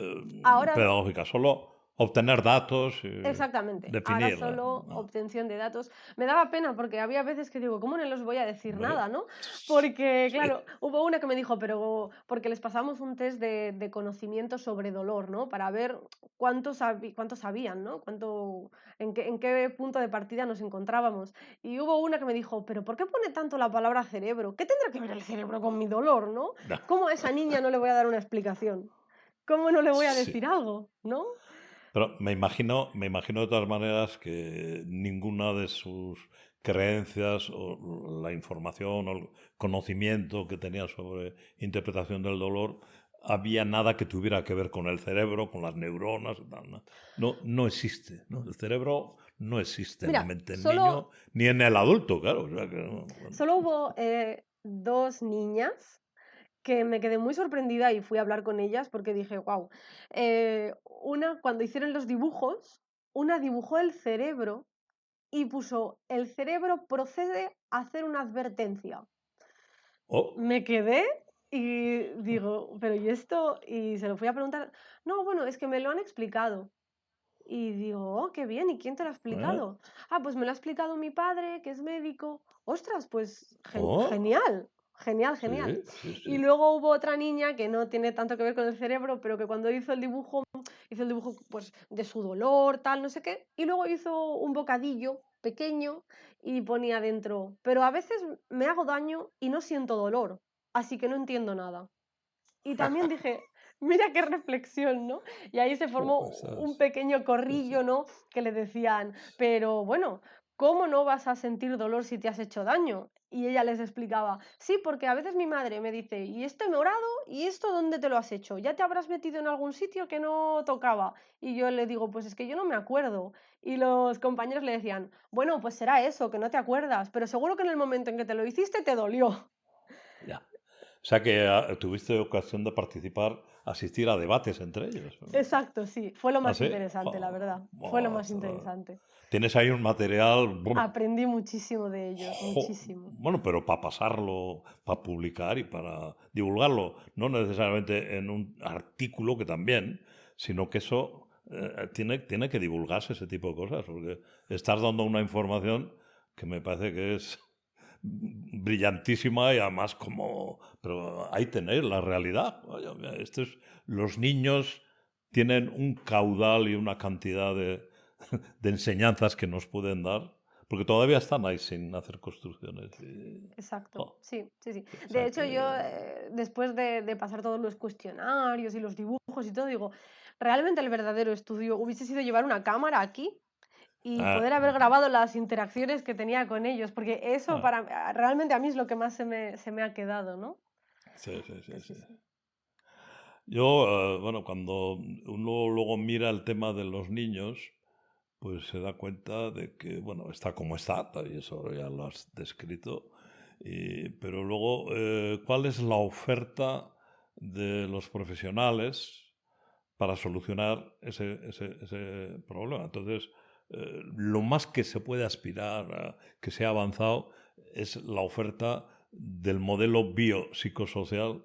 ahora pedagógica, solo. obtener datos, Exactamente, ahora definir. solo ¿No? obtención de datos. Me daba pena porque había veces que digo, ¿cómo no les voy a decir Hombre, nada, no? Porque, sí. claro, hubo una que me dijo, pero porque les pasamos un test de conocimiento sobre dolor, ¿no? Para ver cuánto sabían, ¿no? En qué punto de partida nos encontrábamos. Y hubo una que me dijo, pero ¿por qué pone tanto la palabra cerebro? ¿Qué tendrá que ver el cerebro con mi dolor, no? No, ¿Cómo a esa niña no le voy a dar una explicación? ¿Cómo no le voy a sí. decir algo, no? Pero me imagino de todas maneras que ninguna de sus creencias o la información o el conocimiento que tenía sobre interpretación del dolor había nada que tuviera que ver con el cerebro, con las neuronas, y tal, ¿no? No, no existe, ¿no? El cerebro no existe en la Mira, mente del niño solo ni en el adulto, claro. O sea que bueno, Solo hubo, 2 niñas que me quedé muy sorprendida y fui a hablar con ellas porque dije: "Guau". Una, cuando hicieron los dibujos, una dibujó el cerebro y puso: "El cerebro procede a hacer una advertencia". oh, Me quedé y digo: "¿Pero y esto?". Y se lo fui a preguntar. "No, bueno, es que me lo han explicado". Y digo: "Oh, qué bien, ¿y quién te lo ha ¿eh? explicado?". "Ah, pues me lo ha explicado mi padre, que es médico". ¡Ostras! Pues Oh, genial, genial, sí, genial. sí, Y sí. luego hubo otra niña que no tiene tanto que ver con el cerebro, pero que cuando hizo el dibujo, pues, de su dolor, tal, no sé qué, y luego hizo un bocadillo pequeño y ponía dentro: "Pero a veces me hago daño y no siento dolor, así que no entiendo nada". Y también dije: "Mira qué reflexión", ¿no? Y ahí se Jo, formó un esas- pequeño sí, sí. corrillo, ¿no? Que le decían: "Pero bueno, ¿cómo no vas a sentir dolor si te has hecho daño?". Y ella les explicaba: "Sí, porque a veces mi madre me dice: '¿Y este morado? ¿Y esto dónde te lo has hecho? ¿Ya te habrás metido en algún sitio que no tocaba?". Y yo le digo: "Pues es que yo no me acuerdo". Y los compañeros le decían: "Bueno, pues será eso, que no te acuerdas, pero seguro que en el momento en que te lo hiciste te dolió". Ya. O sea que tuviste ocasión de participar, asistir a debates entre ellos. Exacto, sí, fue lo ¿Ah, más sí? interesante, la Jo, verdad, fue lo buah, más interesante. tienes ahí un material. Aprendí muchísimo de ellos, muchísimo. Bueno, pero para pasarlo, para publicar y para divulgarlo, no necesariamente en un artículo, que también, sino que eso tiene que divulgarse ese tipo de cosas, porque estás dando una información que me parece que es brillantísima y además como... Pero ahí tenéis la realidad. Oye, mira, los niños tienen un caudal y una cantidad de enseñanzas que nos pueden dar, porque todavía están ahí sin hacer construcciones. Exacto, Jo, sí, sí, sí. o De sea hecho, que... yo, después de pasar todos los cuestionarios y los dibujos y todo, digo, realmente el verdadero estudio hubiese sido llevar una cámara aquí y ah, poder haber grabado las interacciones que tenía con ellos, porque eso ah, realmente a mí es lo que más se me ha quedado, ¿no? sí, sí, Que sí, sí, sí. sí. Yo, bueno, cuando uno luego mira el tema de los niños, pues se da cuenta de que, bueno, está como está, y eso ya lo has descrito, pero luego, ¿cuál es la oferta de los profesionales para solucionar ese problema? Entonces, lo más que se puede aspirar a que sea avanzado es la oferta del modelo biopsicosocial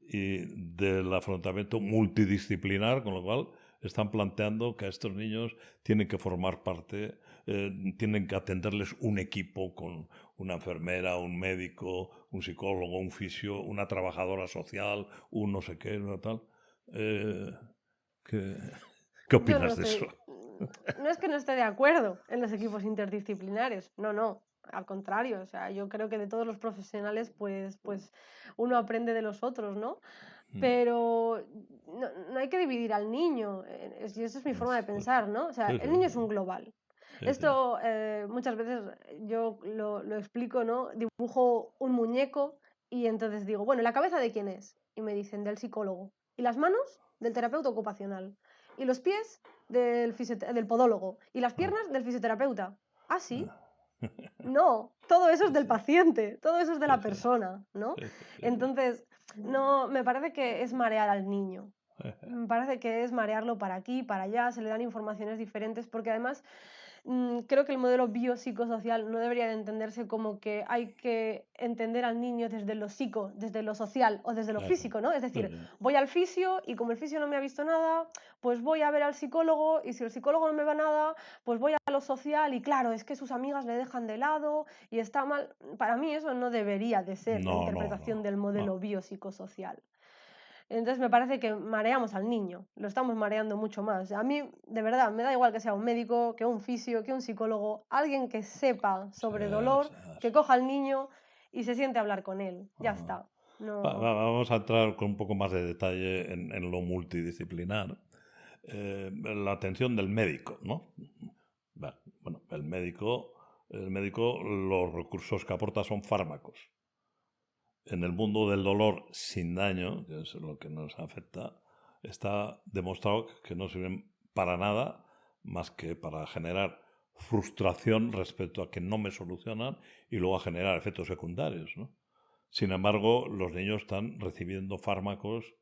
y del afrontamiento multidisciplinar, con lo cual están planteando que a estos niños tienen que formar parte, tienen que atenderles un equipo con una enfermera, un médico, un psicólogo, un fisio, una trabajadora social, un no sé qué, no tal. Eh, ¿qué, qué Yo no opinas de eso? estoy, no es que no esté de acuerdo en los equipos interdisciplinares, no, no, al contrario, o sea, yo creo que de todos los profesionales, pues uno aprende de los otros, ¿no? Mm, Pero no hay que dividir al niño, y esa es mi forma de pues, pensar, ¿no? O sea, sí, el niño es sí, un global. sí, sí. Esto muchas veces yo lo explico, ¿no? Dibujo un muñeco y entonces digo, bueno, ¿la cabeza de quién es? Y me dicen, del psicólogo. ¿Y las manos? Del terapeuta ocupacional. ¿Y los pies? Del podólogo. ¿Y las Ah, piernas? Del fisioterapeuta. ¿Ah, sí? ah. No, todo eso es Sí, del sí, paciente, todo eso es de sí, la sí, persona, ¿no? sí, sí, sí, Entonces, no, me parece que es marear al niño. sí. Me parece que es marearlo para aquí, para allá, se le dan informaciones diferentes, porque además creo que el modelo biopsicosocial no debería de entenderse como que hay que entender al niño desde lo psico, desde lo social o desde lo Claro. físico, ¿no? Es Sí, decir, sí. voy al fisio y como el fisio no me ha visto nada, pues voy a ver al psicólogo y si el psicólogo no me va nada, pues voy a lo social y claro, es que sus amigas le dejan de lado y está mal. Para mí eso no debería de ser la No, no, interpretación no, del no. modelo biopsicosocial. Entonces me parece que mareamos al niño, lo estamos mareando mucho más. A mí, de verdad, me da igual que sea un médico, que un fisio, que un psicólogo, alguien que sepa Sí, sobre dolor, sí, que sí. coja al niño y se siente a hablar con él. Ya Ajá. está. No. Vamos a entrar con un poco más de detalle en lo multidisciplinar. La atención del médico, ¿no? Bueno, el médico, los recursos que aporta son fármacos. En el mundo del dolor sin daño, que es lo que nos afecta, está demostrado que no sirven para nada más que para generar frustración respecto a que no me solucionan y luego a generar efectos secundarios, ¿no? Sin embargo, los niños están recibiendo fármacos,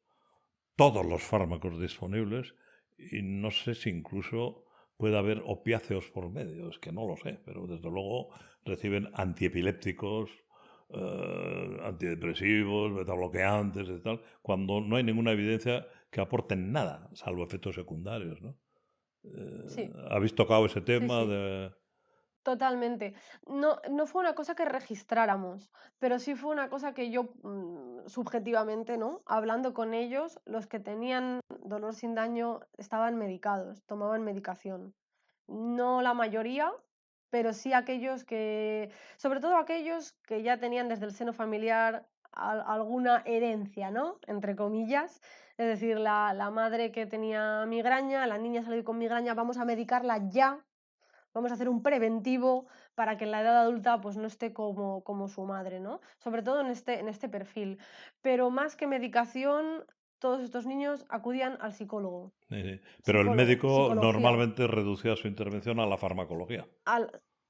todos los fármacos disponibles, y no sé si incluso puede haber opiáceos por medio, es que no lo sé, pero desde luego reciben antiepilépticos, antidepresivos, betabloqueantes y tal, cuando no hay ninguna evidencia que aporten nada, salvo efectos secundarios, ¿no? Sí, ¿Habéis tocado ese sí, tema sí. de...? Totalmente. No, no fue una cosa que registráramos, pero sí fue una cosa que yo, subjetivamente, ¿no? Hablando con ellos, los que tenían dolor sin daño estaban medicados, tomaban medicación. No la mayoría, pero sí aquellos que, sobre todo aquellos que ya tenían desde el seno familiar alguna herencia, ¿no? Entre comillas. Es decir, la madre que tenía migraña, la niña salió con migraña, vamos a medicarla ya. Vamos a hacer un preventivo para que en la edad adulta pues no esté como su madre, ¿no? Sobre todo en este perfil. Pero más que medicación, todos estos niños acudían al psicólogo. Pero el Psicólogo, médico psicología. normalmente reducía su intervención a la farmacología.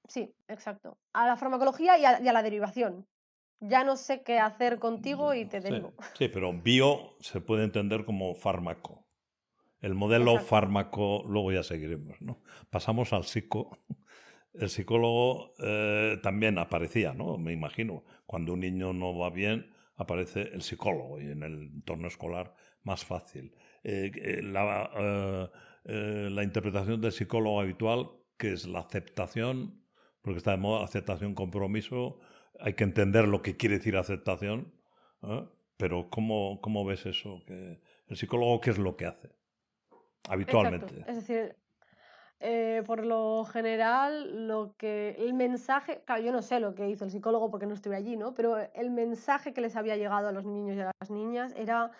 Sí, exacto. A la farmacología y a la derivación. Ya no sé qué hacer contigo y te Sí, derivo. sí, pero bio se puede entender como fármaco. El modelo Exacto. fármaco, luego ya seguiremos, ¿no? Pasamos al psico. El psicólogo también aparecía, ¿no? Me imagino. Cuando un niño no va bien, aparece el psicólogo y en el entorno escolar más fácil. La interpretación del psicólogo habitual, que es la aceptación, porque está de moda aceptación, compromiso, hay que entender lo que quiere decir aceptación, ¿eh? Pero ¿cómo ves eso? ¿El psicólogo qué es lo que hace Exacto. habitualmente? Es decir, por lo general, el mensaje, claro, yo no sé lo que hizo el psicólogo porque no estuve allí, ¿no? Pero el mensaje que les había llegado a los niños y a las niñas era,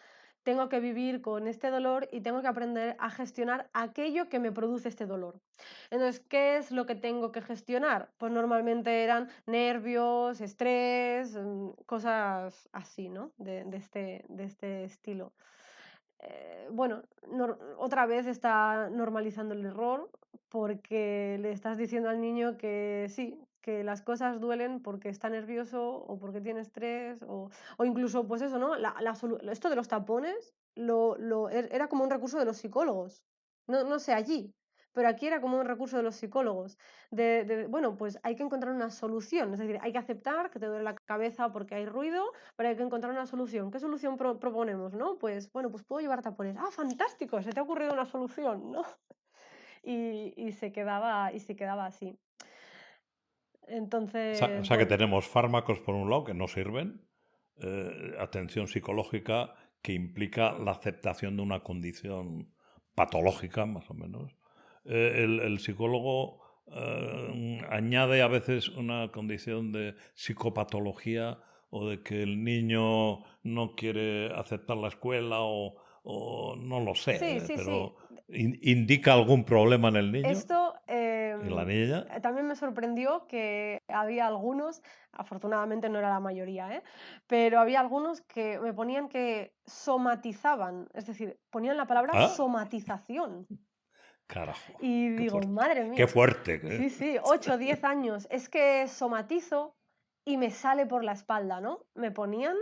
tengo que vivir con este dolor y tengo que aprender a gestionar aquello que me produce este dolor. Entonces, ¿qué es lo que tengo que gestionar? Pues normalmente eran nervios, estrés, cosas así, ¿no? De este estilo. Bueno, otra vez está normalizando el error porque le estás diciendo al niño que sí, que las cosas duelen porque está nervioso o porque tiene estrés o incluso, pues eso, ¿no? Esto de los tapones era como un recurso de los psicólogos. No, no sé allí, pero aquí era como un recurso de los psicólogos. Bueno, pues hay que encontrar una solución, es decir, hay que aceptar que te duele la cabeza porque hay ruido, pero hay que encontrar una solución. ¿Qué solución proponemos, no? Pues, bueno, pues puedo llevar tapones. ¡Ah, fantástico! Se te ha ocurrido una solución, ¿no? Y se quedaba así. O Entonces, sea que bueno, tenemos fármacos por un lado que no sirven, atención psicológica que implica la aceptación de una condición patológica, más o menos. El psicólogo añade a veces una condición de psicopatología o de que el niño no quiere aceptar la escuela o no lo sí, sé, sí, sí. pero indica algún problema en el niño, Esto en la niña. también me sorprendió que había algunos, afortunadamente no era la mayoría, pero había algunos que me ponían que somatizaban, es decir, ponían la palabra Ah, somatización. carajo, Y qué digo, fuerte. madre Qué mía, fuerte. sí, sí, 8 o 10 años, es que somatizo y me sale por la espalda, ¿no? Me ponían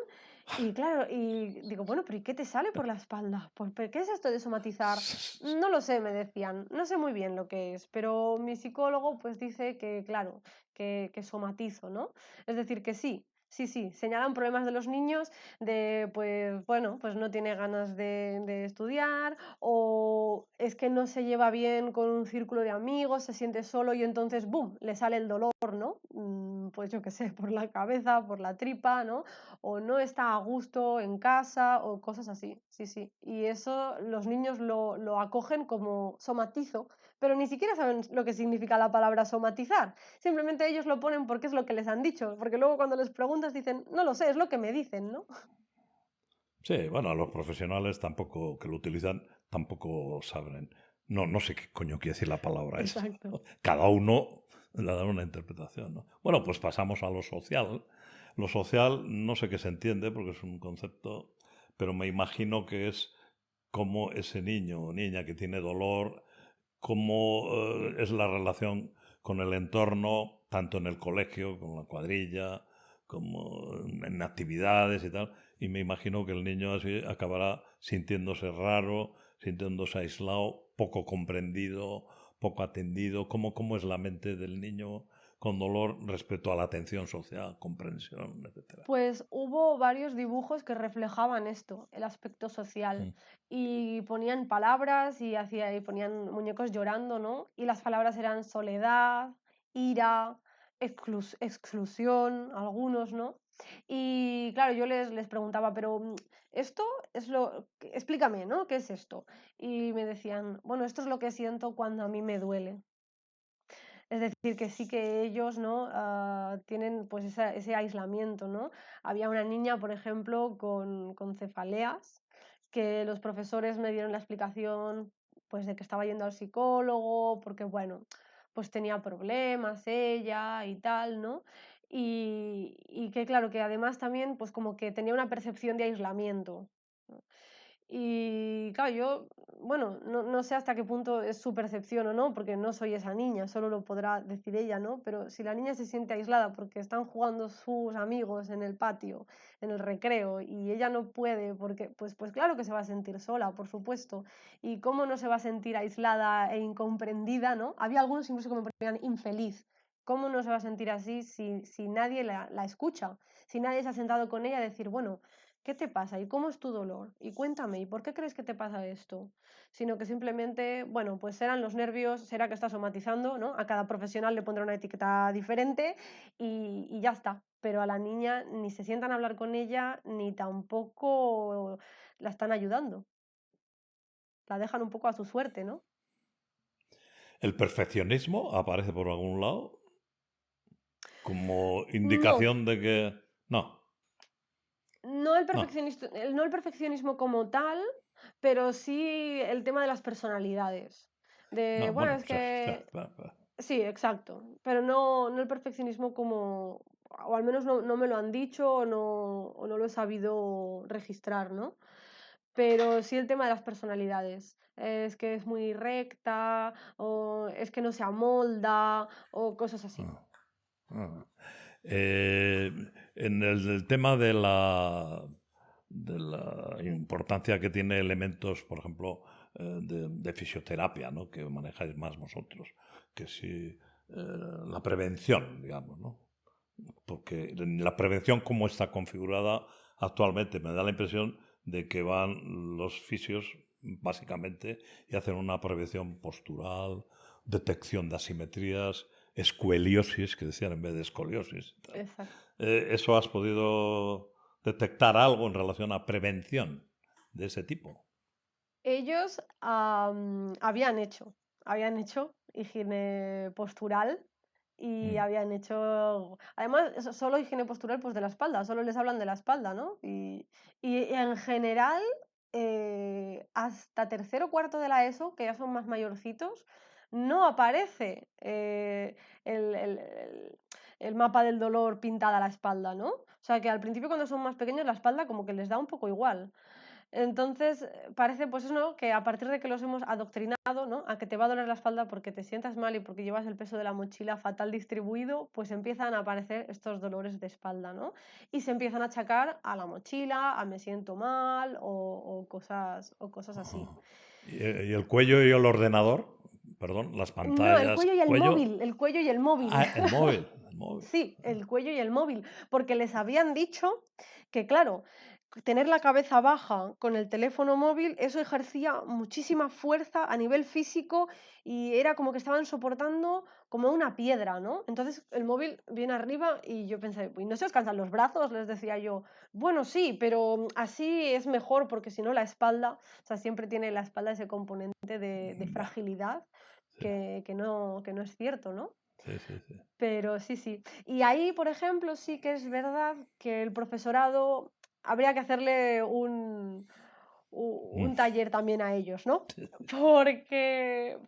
Y claro, y digo, bueno, pero ¿y qué te sale por la espalda? ¿Pero qué es esto de somatizar? No lo sé, me decían, no sé muy bien lo que es, pero mi psicólogo pues dice que, claro, que somatizo, ¿no? Es decir, que sí, sí, sí, señalan problemas de los niños de, pues, bueno, pues no tiene ganas de estudiar o es que no se lleva bien con un círculo de amigos, se siente solo y entonces, ¡boom!, le sale el dolor, ¿no? Pues yo qué sé, por la cabeza, por la tripa, ¿no? O no está a gusto en casa o cosas así. Sí, sí. Y eso los niños lo acogen como somatizo, pero ni siquiera saben lo que significa la palabra somatizar. Simplemente ellos lo ponen porque es lo que les han dicho, porque luego cuando les preguntas dicen, no lo sé, es lo que me dicen, ¿no? Sí, bueno, los profesionales tampoco que lo utilizan tampoco saben. No, no sé qué coño quiere decir la palabra esa. Exacto. Cada uno le da una interpretación, ¿no? Bueno, pues pasamos a lo social. Lo social no sé qué se entiende porque es un concepto, pero me imagino que es como ese niño o niña que tiene dolor, cómo es la relación con el entorno, tanto en el colegio, con la cuadrilla, como en actividades y tal. Y me imagino que el niño así acabará sintiéndose raro, sintiéndose aislado, poco comprendido, poco atendido. ¿Cómo es la mente del niño con dolor respecto a la atención social, comprensión, etcétera? Pues hubo varios dibujos que reflejaban esto, el aspecto social, Mm. y ponían palabras y ponían muñecos llorando, ¿no? Y las palabras eran soledad, ira, exclusión, algunos, ¿no? Y claro, yo les preguntaba, pero esto es explícame, ¿no? ¿Qué es esto? Y me decían, bueno, esto es lo que siento cuando a mí me duele. Es decir, que sí que ellos, ¿no? Tienen pues ese aislamiento, ¿no? Había una niña, por ejemplo, con cefaleas, que los profesores me dieron la explicación pues de que estaba yendo al psicólogo, porque bueno, pues tenía problemas ella y tal, ¿no? Y que claro, que además también pues como que tenía una percepción de aislamiento, ¿no? Y claro, yo, bueno, no sé hasta qué punto es su percepción o no, porque no soy esa niña, solo lo podrá decir ella, ¿no? Pero si la niña se siente aislada porque están jugando sus amigos en el patio, en el recreo, y ella no puede, porque, pues claro que se va a sentir sola, por supuesto. ¿Y cómo no se va a sentir aislada e incomprendida, ¿no? Había algunos incluso que me ponían infeliz. ¿Cómo no se va a sentir así si nadie la escucha? Si nadie se ha sentado con ella a decir, bueno, ¿qué te pasa? ¿Y cómo es tu dolor? Y cuéntame, ¿y por qué crees que te pasa esto? Sino que simplemente, bueno, pues serán los nervios, será que está somatizando, ¿no? A cada profesional le pondrá una etiqueta diferente y ya está. Pero a la niña ni se sientan a hablar con ella, ni tampoco la están ayudando. La dejan un poco a su suerte, ¿no? ¿El perfeccionismo aparece por algún lado como No, indicación de que... No, no. no el perfeccionismo como tal, pero sí el tema de las personalidades. De, No, bueno, bueno, es que sí, exacto, pero no el perfeccionismo como o al menos no me lo han dicho o no lo he sabido registrar, ¿no? Pero sí el tema de las personalidades. Es que es muy recta, o es que no se amolda, o cosas así. ah, ah. Eh, en el tema de la importancia que tiene elementos, por ejemplo, de fisioterapia, ¿no? Que manejáis más vosotros, que si la prevención, digamos, ¿no? Porque la prevención como está configurada actualmente me da la impresión de que van los fisios básicamente y hacen una prevención postural, detección de asimetrías, escueliosis, que decían en vez de escoliosis. Y tal. Exacto. ¿Eso has podido detectar algo en relación a prevención de ese tipo? Ellos habían hecho higiene postural y Mm. habían hecho, además, solo higiene postural pues de la espalda, solo les hablan de la espalda, ¿no? Y en general, hasta tercero o cuarto de la ESO, que ya son más mayorcitos, no aparece el mapa del dolor pintada a la espalda, ¿no? O sea que al principio cuando son más pequeños la espalda como que les da un poco igual. Entonces, parece pues eso, ¿no? Que a partir de que los hemos adoctrinado, ¿no? A que te va a doler la espalda porque te sientas mal y porque llevas el peso de la mochila fatal distribuido, pues empiezan a aparecer estos dolores de espalda, ¿no? Y se empiezan a achacar a la mochila, a me siento mal o cosas así. Ajá. Y el cuello y el ordenador? Perdón, las No, el pantallas, cuello y el cuello. móvil, el cuello y el móvil. Ah, el móvil, el móvil. Sí, el cuello y el móvil, porque les habían dicho que, claro, tener la cabeza baja con el teléfono móvil, eso ejercía muchísima fuerza a nivel físico y era como que estaban soportando como una piedra, ¿no? Entonces el móvil viene arriba y yo pensé, ¿y no se os cansan los brazos? Les decía yo, bueno, sí, pero así es mejor porque si no la espalda, o sea, siempre tiene la espalda ese componente de Ya, fragilidad sí, que no es cierto, ¿no? sí, sí, sí. Pero sí, sí. Y ahí, por ejemplo, sí que es verdad que el profesorado habría que hacerle Mm, un taller también a ellos, ¿no? sí,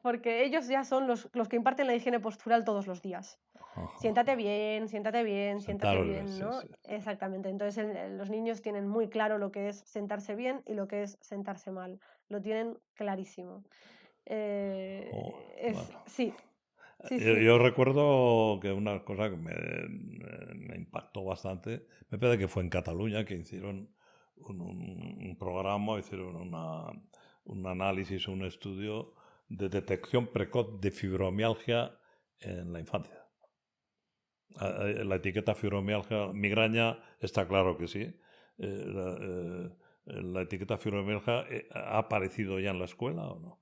Porque ellos ya son los que imparten la higiene postural todos los días. ajá. Siéntate bien, siéntate Sentaros bien, bien, sí, ¿no? sí. Exactamente. Entonces los niños tienen muy claro lo que es sentarse bien y lo que es sentarse mal. Lo tienen clarísimo. Oh, bueno. Sí, sí, Yo, sí. yo recuerdo que una cosa que me impactó bastante, me parece que fue en Cataluña que hicieron un programa, hicieron un análisis, un estudio de detección precoz de fibromialgia en la infancia. La etiqueta fibromialgia, migraña, está claro que sí. La etiqueta fibromialgia ha aparecido ya en la escuela o no?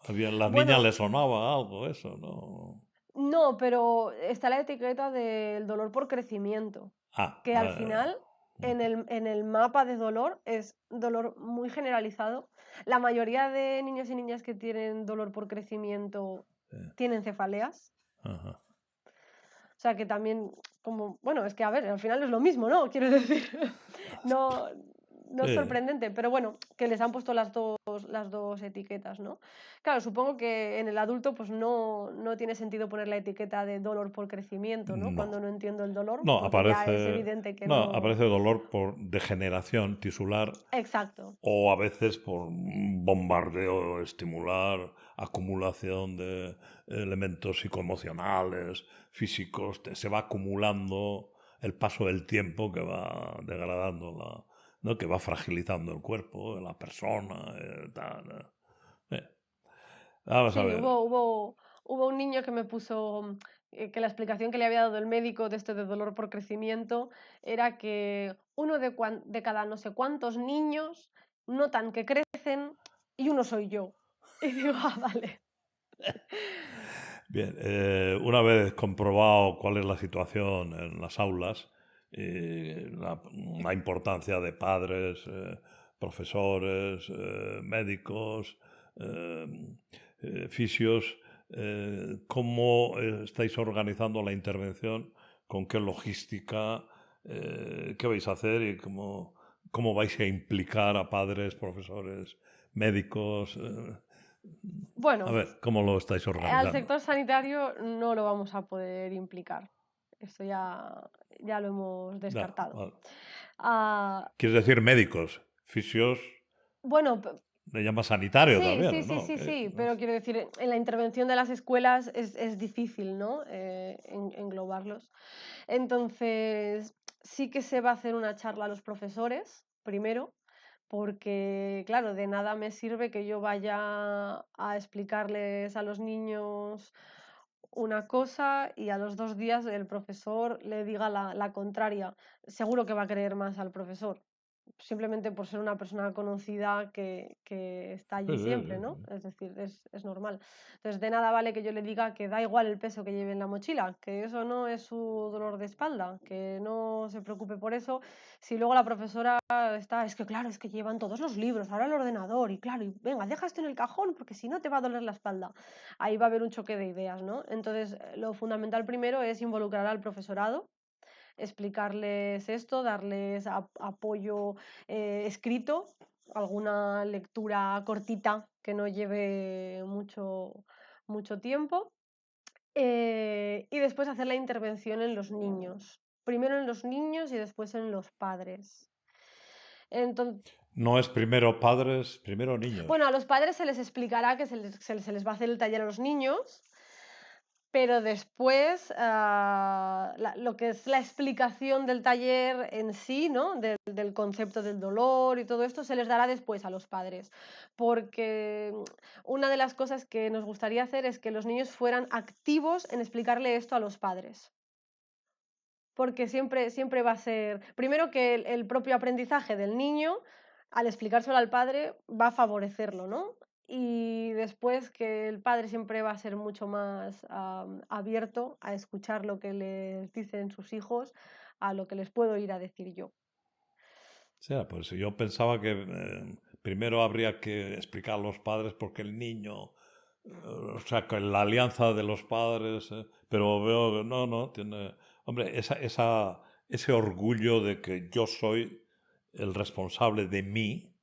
Las niñas Bueno, les sonaba algo eso, ¿no? no, pero está la etiqueta del dolor por crecimiento, Ah, que al final en el mapa de dolor es dolor muy generalizado. La mayoría de niños y niñas que tienen dolor por crecimiento tienen cefaleas. ajá. O sea que también, como, bueno, es que a ver, al final es lo mismo, ¿no? Quiero decir, no, no es Sí, sorprendente, pero bueno, que les han puesto las dos etiquetas, ¿no? Claro, supongo que en el adulto pues no tiene sentido poner la etiqueta de dolor por crecimiento, ¿no? no. Cuando no entiendo el dolor, No, porque ya es evidente que no, no. aparece dolor por degeneración tisular Exacto. o a veces por un bombardeo estimular, acumulación de elementos psicoemocionales, físicos, se va acumulando el paso del tiempo que va degradando ¿no? Que va fragilizando el cuerpo, la persona, tal. Eh. Vamos a Sí, ver. hubo un niño que me puso que la explicación que le había dado el médico de esto de dolor por crecimiento era que uno de cada no sé cuántos niños notan que crecen y uno soy yo. Y digo, ah, vale. Bien, una vez comprobado cuál es la situación en las aulas, la importancia de padres, profesores, médicos, eh, fisios, ¿cómo estáis organizando la intervención? ¿Con qué logística? ¿Qué vais a hacer y cómo vais a implicar a padres, profesores, médicos? A Bueno, ver, ¿cómo lo estáis al organizando? sector sanitario no lo vamos a poder implicar. Eso ya lo hemos Ya, descartado. vale. Ah, Quieres decir médicos, fisios, bueno, le llama sanitario sí, también, sí, ¿o sí, no? sí, sí, pero quiero decir, en la intervención de las escuelas es difícil, ¿no? Englobarlos. Entonces, sí que se va a hacer una charla a los profesores, primero, porque, claro, de nada me sirve que yo vaya a explicarles a los niños una cosa y a los 2 días el profesor le diga la contraria. Seguro que va a creer más al profesor simplemente por ser una persona conocida que está Sí, allí sí, siempre, sí, ¿no? sí. Es decir, es normal. Entonces, de nada vale que yo le diga que da igual el peso que lleve en la mochila, que eso no es su dolor de espalda, que no se preocupe por eso. Si luego la profesora está, es que claro, es que llevan todos los libros, ahora el ordenador, y claro, y venga, deja esto en el cajón porque si no te va a doler la espalda. Ahí va a haber un choque de ideas, ¿no? Entonces, lo fundamental primero es involucrar al profesorado explicarles esto, darles apoyo escrito, alguna lectura cortita que no lleve mucho tiempo. Y después hacer la intervención en los niños. Primero en los niños y después en los padres. Entonces, No es primero padres, primero niños. bueno, a los padres se les explicará que se les va a hacer el taller a los niños, pero después, lo que es la explicación del taller en sí, ¿no? Del concepto del dolor y todo esto, se les dará después a los padres. Porque una de las cosas que nos gustaría hacer es que los niños fueran activos en explicarle esto a los padres. Porque siempre va a ser, primero que el propio aprendizaje del niño, al explicárselo al padre, va a favorecerlo, ¿no? Y después que el padre siempre va a ser mucho más abierto a escuchar lo que les dicen sus hijos a lo que les puedo ir a decir yo. O sea, pues yo pensaba que primero habría que explicar a los padres porque el niño, o sea, con la alianza de los padres, pero veo que no, tiene, hombre, ese orgullo de que yo soy el responsable de mí.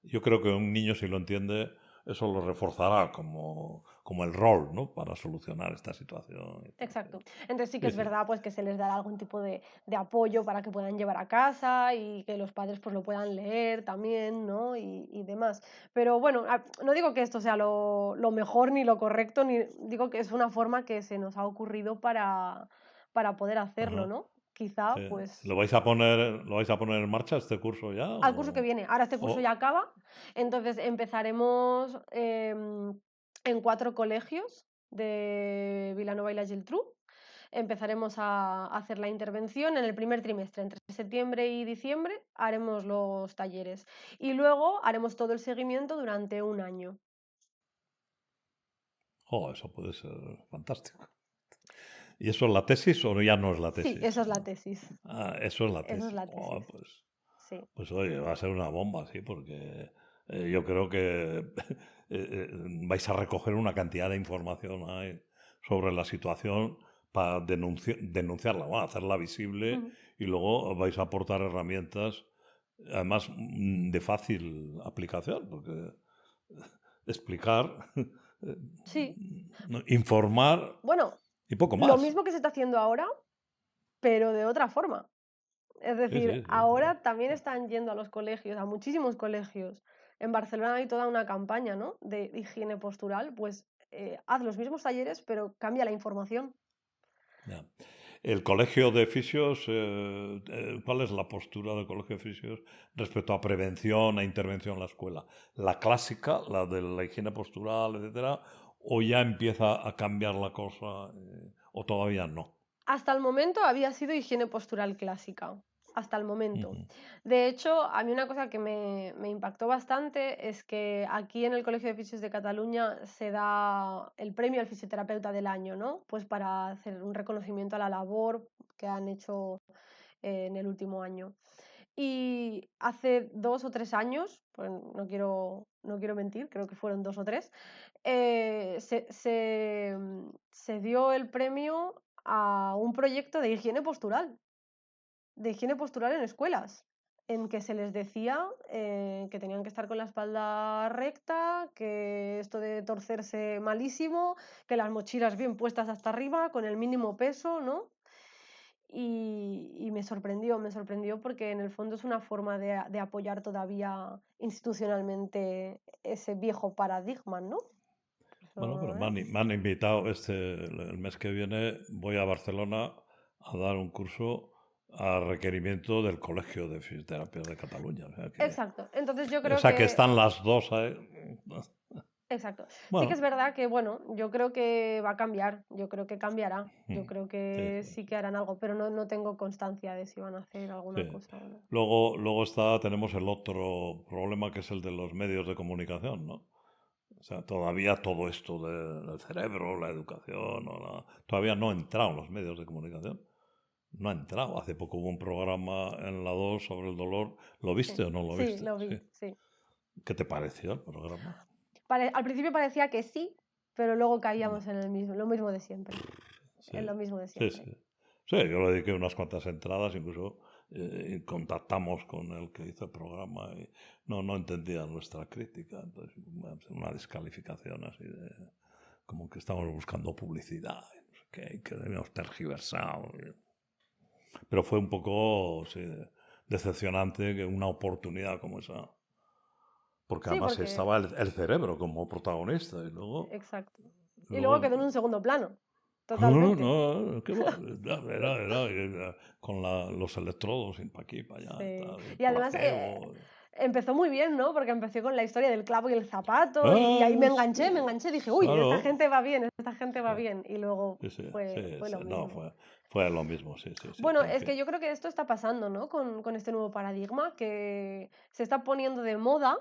Yo creo que un niño, si lo entiende, eso lo reforzará como el rol, ¿no? Para solucionar esta situación. Exacto. Entonces sí que Sí, es sí. verdad pues que se les dará algún tipo de apoyo para que puedan llevar a casa y que los padres pues lo puedan leer también, ¿no? Y demás. Pero bueno, no digo que esto sea lo mejor ni lo correcto, ni digo que es una forma que se nos ha ocurrido para poder hacerlo, Ajá. ¿no? Quizá pues Lo vais a poner en marcha este curso ya? al curso que viene. Ahora este curso ya O- acaba, entonces empezaremos en 4 colegios de Vilanova y la Geltrú. Empezaremos a hacer la intervención en el primer trimestre, entre septiembre y diciembre haremos los talleres y luego haremos todo el seguimiento durante un año. eso puede ser fantástico. ¿Y eso es la tesis o ya no es la Sí, tesis? eso es la tesis. Eso es la Eso es tesis. la tesis. Sí. Pues oye, va a ser una bomba, sí, porque yo creo que vais a recoger una cantidad de información ahí sobre la situación para denunciarla, bueno, hacerla visible Ujú. y luego vais a aportar herramientas, además de fácil aplicación, porque explicar, eh, Sí. no, informar Bueno, y poco lo más. mismo que se está haciendo ahora, pero de otra forma. Es Sí, decir, sí, sí, sí. ahora también están yendo a los colegios, a muchísimos colegios. En Barcelona hay toda una campaña, ¿no? De higiene postural, pues haz los mismos talleres, pero cambia la información. Ya. El colegio de fisios, ¿cuál es la postura del colegio de fisios respecto a prevención e intervención en la escuela? ¿La clásica, la de la higiene postural, etcétera, o ya empieza a cambiar la cosa, o todavía no? Hasta el momento había sido higiene postural clásica, hasta el momento. Ujú. De hecho, a mí una cosa que me impactó bastante es que aquí en el Colegio de Fisios de Cataluña se da el premio al fisioterapeuta del año, ¿no? Pues para hacer un reconocimiento a la labor que han hecho en el último año. Y hace 2 o 3 años, pues no quiero mentir, creo que fueron 2 o 3, se dio el premio a un proyecto de higiene postural en escuelas, en que se les decía que tenían que estar con la espalda recta, que esto de torcerse malísimo, que las mochilas bien puestas hasta arriba, con el mínimo peso, ¿no? Y me sorprendió porque en el fondo es una forma de apoyar todavía institucionalmente ese viejo paradigma, ¿no? Bueno, pero Eso es. me han invitado el mes que viene, voy a Barcelona a dar un curso a requerimiento del Colegio de Fisioterapia de Cataluña. Exacto. Entonces yo O creo sea que que, están las dos ahí. exacto. Sí que es Bueno, verdad que, bueno, yo creo que va a cambiar, yo creo que cambiará, yo creo sí, que sí, sí que harán algo, pero no tengo constancia de si van a hacer alguna sí. cosa o no. Luego tenemos el otro problema que es el de los medios de comunicación, ¿no? O sea, todavía todo esto del cerebro, la educación, todavía no ha entrado en los medios de comunicación. No ha entrado. Hace poco hubo un programa en la 2 sobre el dolor. ¿Lo Sí, viste o no lo sí, viste? lo Sí. vi, sí. ¿Qué te pareció el programa? Al principio parecía que sí, pero luego No. caíamos en lo mismo de siempre, Sí, en lo mismo de sí, siempre. sí. Sí, yo le dediqué unas cuantas entradas, incluso contactamos con el que hizo el programa y no entendía nuestra crítica. Entonces, una descalificación así de como que estamos buscando publicidad, y no sé qué, y que debíamos tergiversado. Pero fue un poco sí, decepcionante que una oportunidad como esa. Porque Sí, además porque estaba el cerebro como protagonista y luego, exacto. Y luego quedó en luego un segundo plano, no, totalmente. no, qué va, era con los electrodos para aquí, para allá, y Sí. tal, el Y además, placebo. empezó muy bien, ¿no? Porque empezó con la historia del clavo y el zapato, y ahí Ah, sí, me enganché, dije: "Uy, esta claro. gente va bien, esta gente va Sí, bien". Y luego sí, sí, fue lo no, mismo. fue lo mismo, sí, sí, sí, Bueno, en es fin. que yo creo que esto está pasando, ¿no? Con este nuevo paradigma que se está poniendo de moda,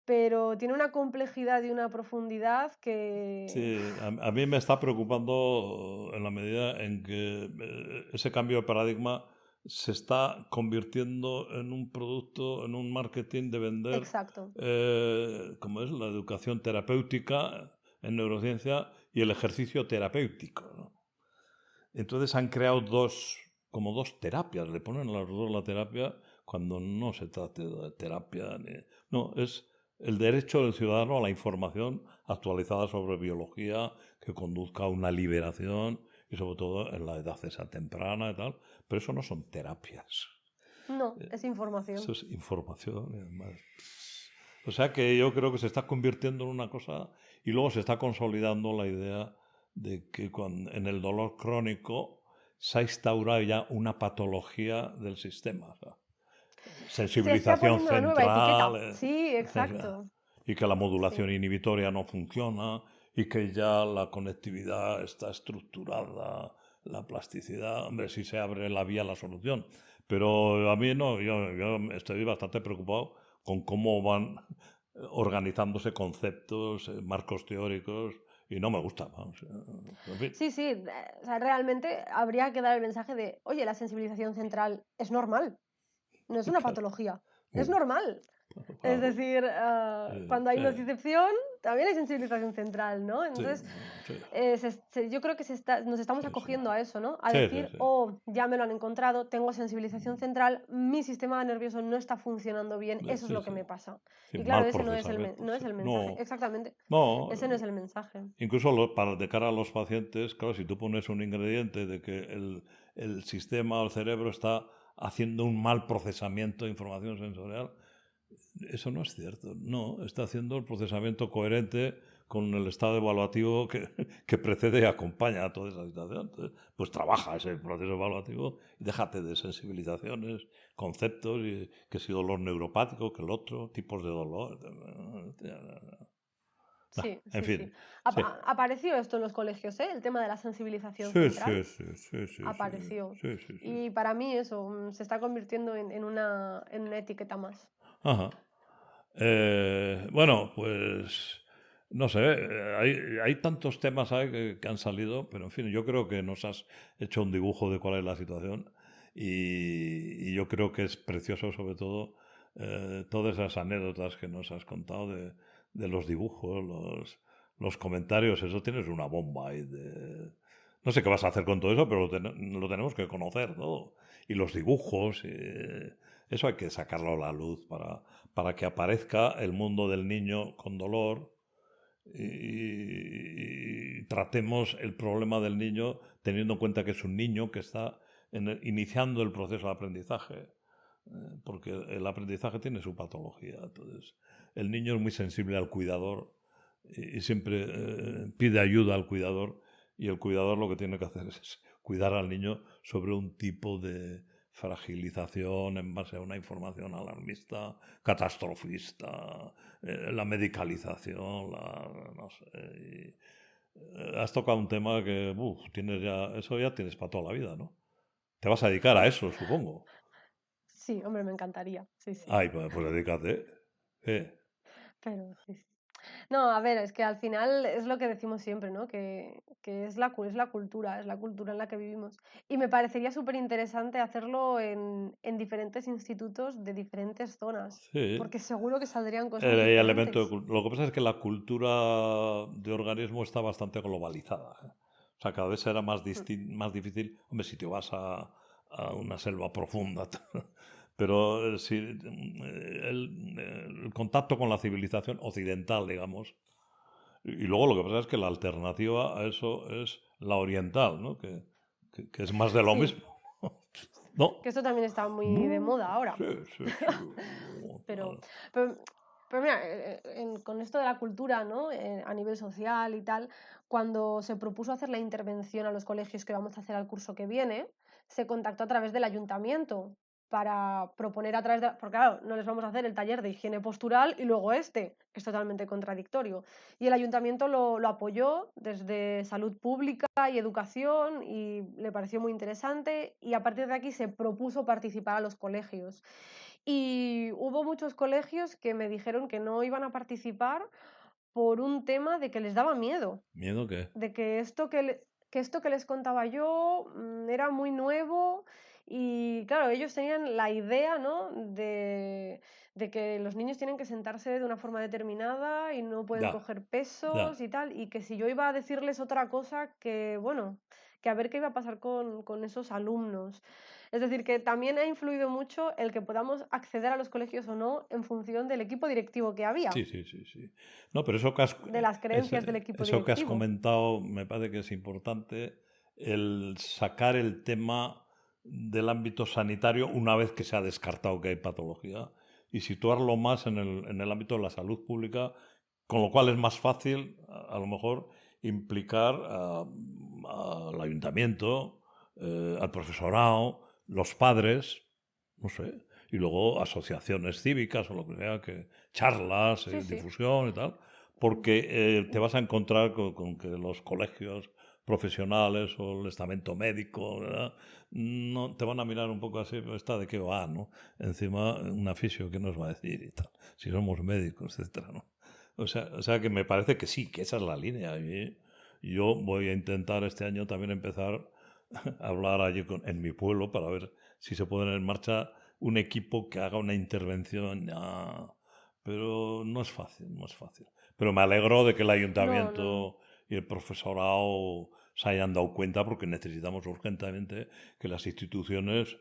pero tiene una complejidad y una profundidad que Sí, a mí me está preocupando en la medida en que ese cambio de paradigma se está convirtiendo en un producto, en un marketing de vender, exacto. como es la educación terapéutica en neurociencia y el ejercicio terapéutico, ¿no? Entonces han creado como dos terapias, le ponen a las dos la terapia cuando no se trata de terapia. No, es el derecho del ciudadano a la información actualizada sobre biología que conduzca a una liberación y sobre todo en la edad esa temprana y tal. Pero eso no son terapias, No, es eso información. es información y además. O sea que yo creo que se está convirtiendo en una cosa y luego se está consolidando la idea de que en el dolor crónico se ha instaurado ya una patología del sistema. O sea, Se está sensibilización poniendo una nueva central, etiqueta. Sí, exacto. y que la Sí. modulación inhibitoria no funciona y que ya la conectividad está estructurada, la plasticidad, hombre, si se abre la vía a la solución. Pero a mí no, yo estoy bastante preocupado con cómo van organizándose conceptos, marcos teóricos, y no me gusta. Vamos, en fin, Sí, sí, o sea, realmente habría que dar el mensaje de: "Oye, la sensibilización central es normal, no es una claro, patología, es uh, normal". Es claro, decir, cuando hay sí, nocicepción, también hay sensibilización central, ¿no? sí, Entonces, sí, yo creo que nos estamos sí, sí, acogiendo a eso, ¿no? A sí, sí, decir: sí. "Oh, ya me lo han encontrado, tengo sensibilización central, mi sistema nervioso no está funcionando bien, eso es Sí, lo que sí. me pasa". Sí, Y claro, mal ese no es procesamiento, no es sí. el mensaje. No, Exactamente, no, ese no es el mensaje. incluso de cara a los pacientes, claro, si tú pones un ingrediente de que el sistema o el cerebro está haciendo un mal procesamiento de información sensorial, eso no es cierto. No, está haciendo el procesamiento coherente con el estado evaluativo que precede y acompaña a toda esa situación. Entonces, pues trabaja ese proceso evaluativo y déjate de sensibilizaciones, conceptos, y que si dolor neuropático, que el otro, tipos de dolor. Sí, En sí, sí. fin, sí. Apareció esto en los colegios, ¿eh? El tema de la sensibilización Sí, central. sí, sí, sí, sí, sí, Apareció. sí, sí, sí. Y para mí eso, se está convirtiendo en una etiqueta más. Ajá. Bueno, pues no sé, hay tantos temas ahí que han salido, pero en fin, yo creo que nos has hecho un dibujo de cuál es la situación y yo creo que es precioso sobre todo todas esas anécdotas que nos has contado de los dibujos, los comentarios, eso tienes una bomba ahí de... No sé qué vas a hacer con todo eso, pero lo tenemos que conocer todo. Y los dibujos, eso hay que sacarlo a la luz para que aparezca el mundo del niño con dolor y tratemos el problema del niño teniendo en cuenta que es un niño que está iniciando el proceso de aprendizaje, porque el aprendizaje tiene su patología. Entonces, el niño es muy sensible al cuidador y siempre pide ayuda al cuidador y el cuidador lo que tiene que hacer es cuidar al niño sobre un tipo de fragilización en base a una información alarmista, catastrofista, la medicalización, no sé. Has tocado un tema que tienes ya, eso ya tienes para toda la vida, ¿no? Te vas a dedicar a eso, supongo. Sí, hombre, me encantaría. Sí, sí. Ay, pues dedícate. Pero sí, sí. No, a ver, es que al final es lo que decimos siempre, ¿no? Que es la cultura en la que vivimos. Y me parecería súper interesante hacerlo en diferentes institutos de diferentes zonas, Sí. porque seguro que saldrían cosas Hay elemento diferentes. lo que pasa es que la cultura de organismo está bastante globalizada. O sea, cada vez será Mm, más difícil. Hombre, si te vas a una selva profunda. Pero si el contacto con la civilización occidental, digamos. Y luego lo que pasa es que la alternativa a eso es la oriental, ¿no? Que es más de lo sí, mismo. No. Que esto también está muy de moda ahora. Sí, sí, sí. Pero, Claro. pero, pero mira, con esto de la cultura, ¿no? A nivel social y tal, cuando se propuso hacer la intervención a los colegios que vamos a hacer al curso que viene, se contactó a través del ayuntamiento para proponer a través de... Porque claro, no les vamos a hacer el taller de higiene postural y luego este, que es totalmente contradictorio. Y el ayuntamiento lo apoyó desde salud pública y educación y le pareció muy interesante y a partir de aquí se propuso participar a los colegios. Y hubo muchos colegios que me dijeron que no iban a participar por un tema de que les daba miedo, ¿Miedo qué? de que esto que les contaba yo era muy nuevo y claro, ellos tenían la idea, ¿no? De que los niños tienen que sentarse de una forma determinada y no pueden Ya, coger pesos ya. y tal, y que si yo iba a decirles otra cosa, que bueno, que a ver qué iba a pasar con esos alumnos. Es decir, que también ha influido mucho el que podamos acceder a los colegios o no en función del equipo directivo que había, Sí, sí, sí, sí. No, pero eso que has, de las creencias del equipo eso que has directivo. comentado me parece que es importante, el sacar el tema del ámbito sanitario una vez que se ha descartado que hay patología y situarlo más en el ámbito de la salud pública, con lo cual es más fácil, a lo mejor, implicar al ayuntamiento, al profesorado, los padres, no sé, y luego asociaciones cívicas o lo que sea, que charlas, Sí, sí. difusión y tal, porque te vas a encontrar con que los colegios profesionales o el estamento médico, ¿verdad? No te van a mirar un poco así, pero está de qué va, ¿no? Encima un aficio que nos va a decir y tal, si somos médicos, etcétera, ¿no? O sea que me parece que sí, que esa es la línea. Y yo voy a intentar este año también empezar a hablar allí en mi pueblo para ver si se pone en marcha un equipo que haga una intervención. Pero no es fácil, no es fácil. Pero me alegro de que el No, no, no. ayuntamiento y el profesorado se hayan dado cuenta porque necesitamos urgentemente que las instituciones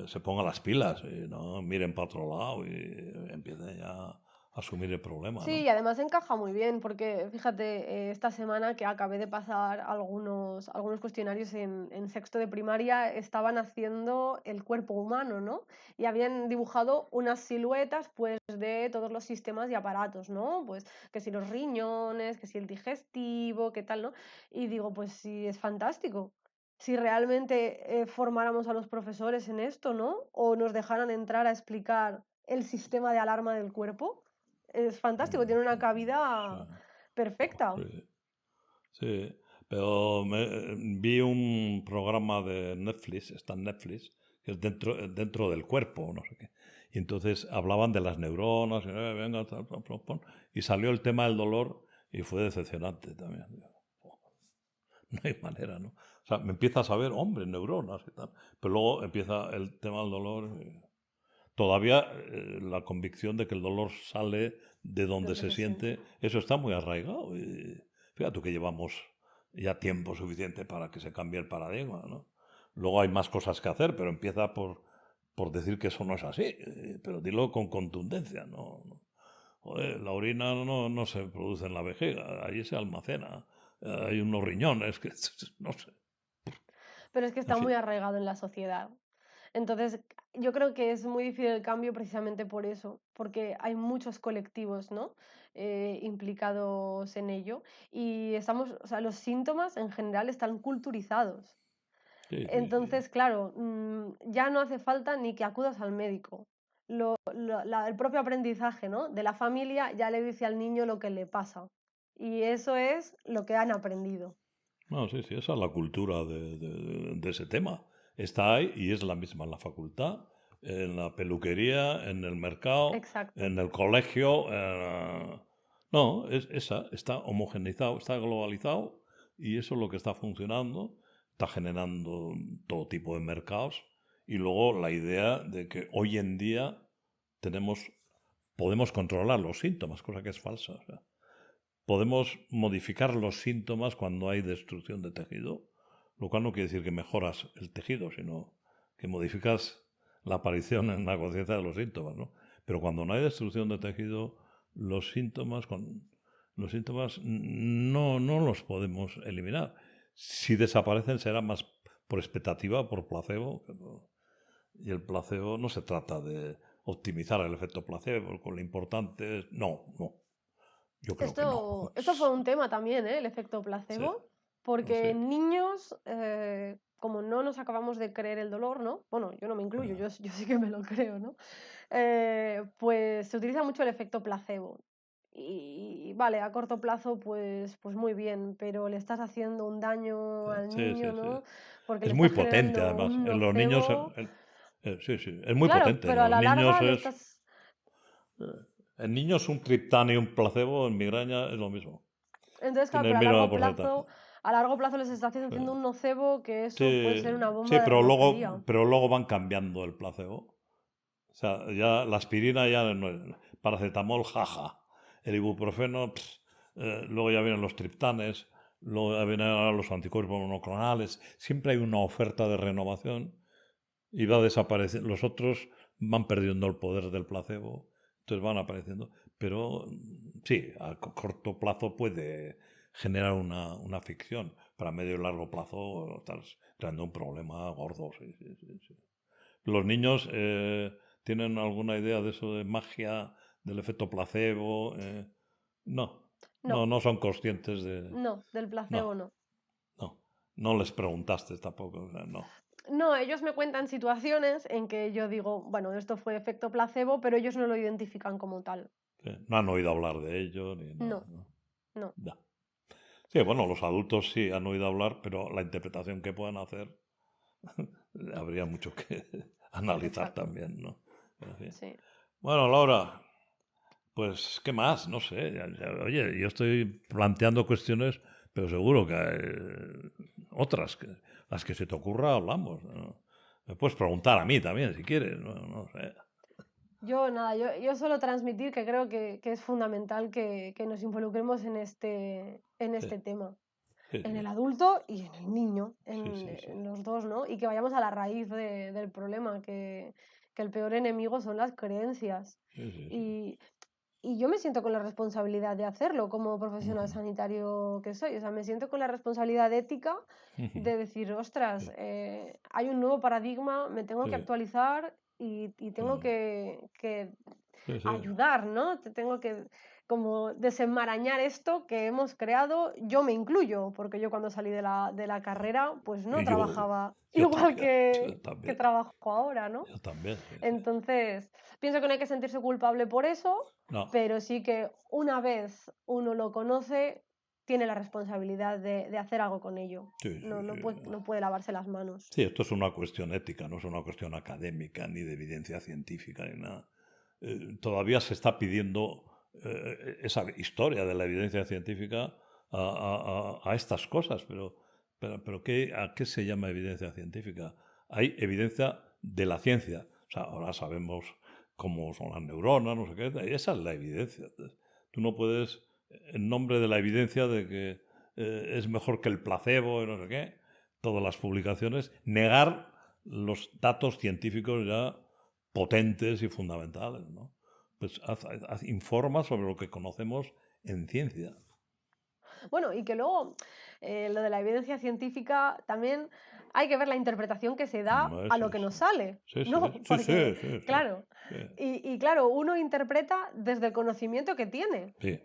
se pongan las pilas y no miren para otro lado y empiecen ya a asumir el problema, Sí, ¿no? y además encaja muy bien, porque fíjate, esta semana que acabé de pasar algunos cuestionarios en sexto de primaria, estaban haciendo el cuerpo humano, ¿no? Y habían dibujado unas siluetas, pues, de todos los sistemas y aparatos, ¿no? Pues, que si los riñones, que si el digestivo, qué tal, ¿no? Y digo, pues sí, es fantástico. Si realmente formáramos a los profesores en esto, ¿no? O nos dejaran entrar a explicar el sistema de alarma del cuerpo. Es fantástico, tiene una Sí, cabida perfecta. sí, sí. Pero vi un programa de Netflix, está en Netflix, que es dentro del cuerpo, no sé qué. Y entonces hablaban de las neuronas, y, venga, tal, tal, tal, tal, y salió el tema del dolor y fue decepcionante también. Digo, "Oh, no hay manera, ¿no? O sea, me empieza a saber, hombre, neuronas y tal. Pero luego empieza el tema del dolor. Todavía la convicción de que el dolor sale de donde Donde se se siente. siente, eso está muy arraigado. Y fíjate que llevamos ya tiempo suficiente para que se cambie el paradigma, ¿no? Luego hay más cosas que hacer, pero empieza por decir que eso no es así. Pero dilo con contundencia, ¿no? Joder, la orina no se produce en la vejiga, allí se almacena. Hay unos riñones que no sé. Pero es que En está muy fin. arraigado en la sociedad. Entonces, yo creo que es muy difícil el cambio precisamente por eso, porque hay muchos colectivos, ¿no? Implicados en ello y estamos, o sea, los síntomas en general están culturizados. Sí, sí, sí. Entonces, claro, ya no hace falta ni que acudas al médico. El propio aprendizaje, ¿no? De la familia ya le dice al niño lo que le pasa. Y eso es lo que han aprendido. No, sí, sí, esa es la cultura de ese tema. Está ahí y es la misma en la facultad, en la peluquería, en el mercado, Exacto. en el colegio. No, es esa, está homogeneizado, está globalizado y eso es lo que está funcionando, está generando todo tipo de mercados. Y luego la idea de que hoy en día tenemos, podemos controlar los síntomas, cosa que es falsa. O sea, podemos modificar los síntomas cuando hay destrucción de tejido, lo cual no quiere decir que mejoras el tejido, sino que modificas la aparición en la conciencia de los síntomas, ¿no? Pero cuando no hay destrucción de tejido, los síntomas no los podemos eliminar. Si desaparecen será más por expectativa, por placebo. Y el placebo no se trata de optimizar el efecto placebo, porque lo importante es... No, no, yo creo que no. Esto fue un tema también, ¿eh? El efecto Sí, placebo, no porque sé. en niños, como no nos acabamos de creer el dolor, ¿no? Bueno, yo no me incluyo, Ah, yo sí que me lo creo, ¿no? Pues se utiliza mucho el efecto placebo. Y vale, a corto plazo, pues muy bien, pero le estás haciendo un daño al sí, niño, sí, sí. ¿no? Porque le Es muy estás potente, generando además. un En los niños, nocebo. sí, sí, es muy Claro, potente. En pero a los la niños larga le es... estás. En niños un triptán y un placebo en migraña es lo mismo. Entonces, claro, Tiene el pero mismo porcentaje. a largo plazo les está haciendo un nocebo que eso puede ser una Sí, sí, bomba de relojería. pero luego van cambiando el placebo. O sea, ya la aspirina ya no es... Paracetamol, jaja. El ibuprofeno, luego ya vienen los triptanes, luego ya vienen ahora los anticuerpos monoclonales. Siempre hay una oferta de renovación y va desapareciendo. Los otros van perdiendo el poder del placebo, entonces van apareciendo. Pero sí, a corto plazo puede generar una ficción. Para medio y largo plazo estás creando un problema gordo. Sí, sí, sí, sí. ¿Los niños tienen alguna idea de eso de magia, del efecto placebo? No, No, no son conscientes de... no, del placebo No, no. no. No les preguntaste tampoco, o sea, no. No, ellos me cuentan situaciones en que yo digo, bueno, esto fue efecto placebo, pero ellos no lo identifican como tal. Sí, no han oído hablar de ello ni nada, No, ¿no? no, Ya. Sí, bueno, los adultos sí han oído hablar, pero la interpretación que puedan hacer habría mucho que analizar exacto, también, ¿no? En fin. sí. Bueno, Laura, pues, ¿qué más? No sé. Oye, yo estoy planteando cuestiones, pero seguro que hay otras, las que se te ocurra hablamos, ¿no? Me puedes preguntar a mí también, si quieres, no, no sé. Yo nada, yo solo transmitir que creo que es fundamental que nos involucremos en Sí, este tema. sí, En sí, el adulto y en el niño, sí, sí, sí, en los dos, ¿no? Y que vayamos a la raíz del problema, que el peor enemigo son las creencias. sí, sí, sí. Y, y yo me siento con la responsabilidad de hacerlo como profesional Ujú, sanitario que soy. O sea, me siento con la responsabilidad ética ujú, de decir, ostras, sí, hay un nuevo paradigma, me tengo que sí, actualizar y tengo que sí, sí, ayudar, ¿no? Te tengo que como desenmarañar esto que hemos creado, yo me incluyo, porque yo cuando salí de la carrera, pues no y trabajaba yo igual también, yo que también, trabajo ahora, ¿no? yo también, sí, sí. Entonces, pienso que no hay que sentirse culpable por eso, No, pero sí que una vez uno lo conoce, tiene la responsabilidad de hacer algo con ello. sí, sí, sí. No puede lavarse las manos. Sí, esto es una cuestión ética, no es una cuestión académica ni de evidencia científica ni nada. Todavía se está pidiendo esa historia de la evidencia científica a estas cosas, pero ¿a qué se llama evidencia científica? Hay evidencia de la ciencia. O sea, ahora sabemos cómo son las neuronas, no sé qué, y esa es la evidencia. Entonces, tú no puedes, en nombre de la evidencia de que es mejor que el placebo y no sé qué, todas las publicaciones, negar los datos científicos ya potentes y fundamentales, ¿no? Pues informa sobre lo que conocemos en ciencia. Bueno, y que luego lo de la evidencia científica también hay que ver la interpretación que se da No, a sí, lo que nos sí. sale, Sí, sí, ¿no? sí, Porque, sí, sí, sí, claro, sí, y claro, uno interpreta desde el conocimiento que tiene. sí,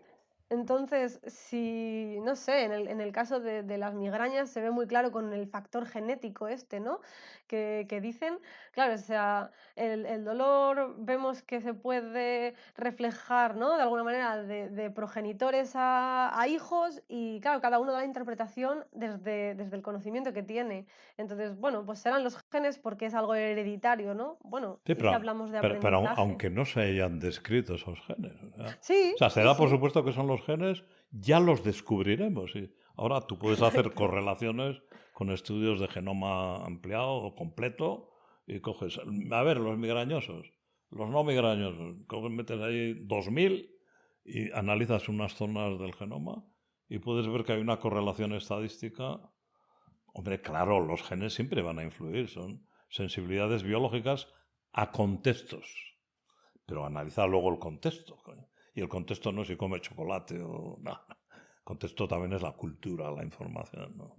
Entonces, si, no sé, en el caso de las migrañas se ve muy claro con el factor genético este, ¿no? Que dicen, claro, o sea, el dolor vemos que se puede reflejar, ¿no? De alguna manera de progenitores a hijos y, claro, cada uno da la interpretación desde el conocimiento que tiene. Entonces, bueno, pues serán los genes porque es algo hereditario, ¿no? Bueno, sí, y si hablamos de pero aprendizaje. aunque no se hayan descrito esos genes, Sí, o sea, se sí, da por sí. supuesto que son los genes, ya los descubriremos. Y ahora tú puedes hacer Correcto. correlaciones con estudios de genoma ampliado o completo y coges, a ver, los migrañosos, los no migrañosos, metes ahí 2000 y analizas unas zonas del genoma y puedes ver que hay una correlación estadística. Hombre, claro, los genes siempre van a influir, son sensibilidades biológicas a contextos, pero analiza luego el contexto. Coño. Y el contexto no es si come chocolate o nada. El contexto también es la cultura, la información. ¿No?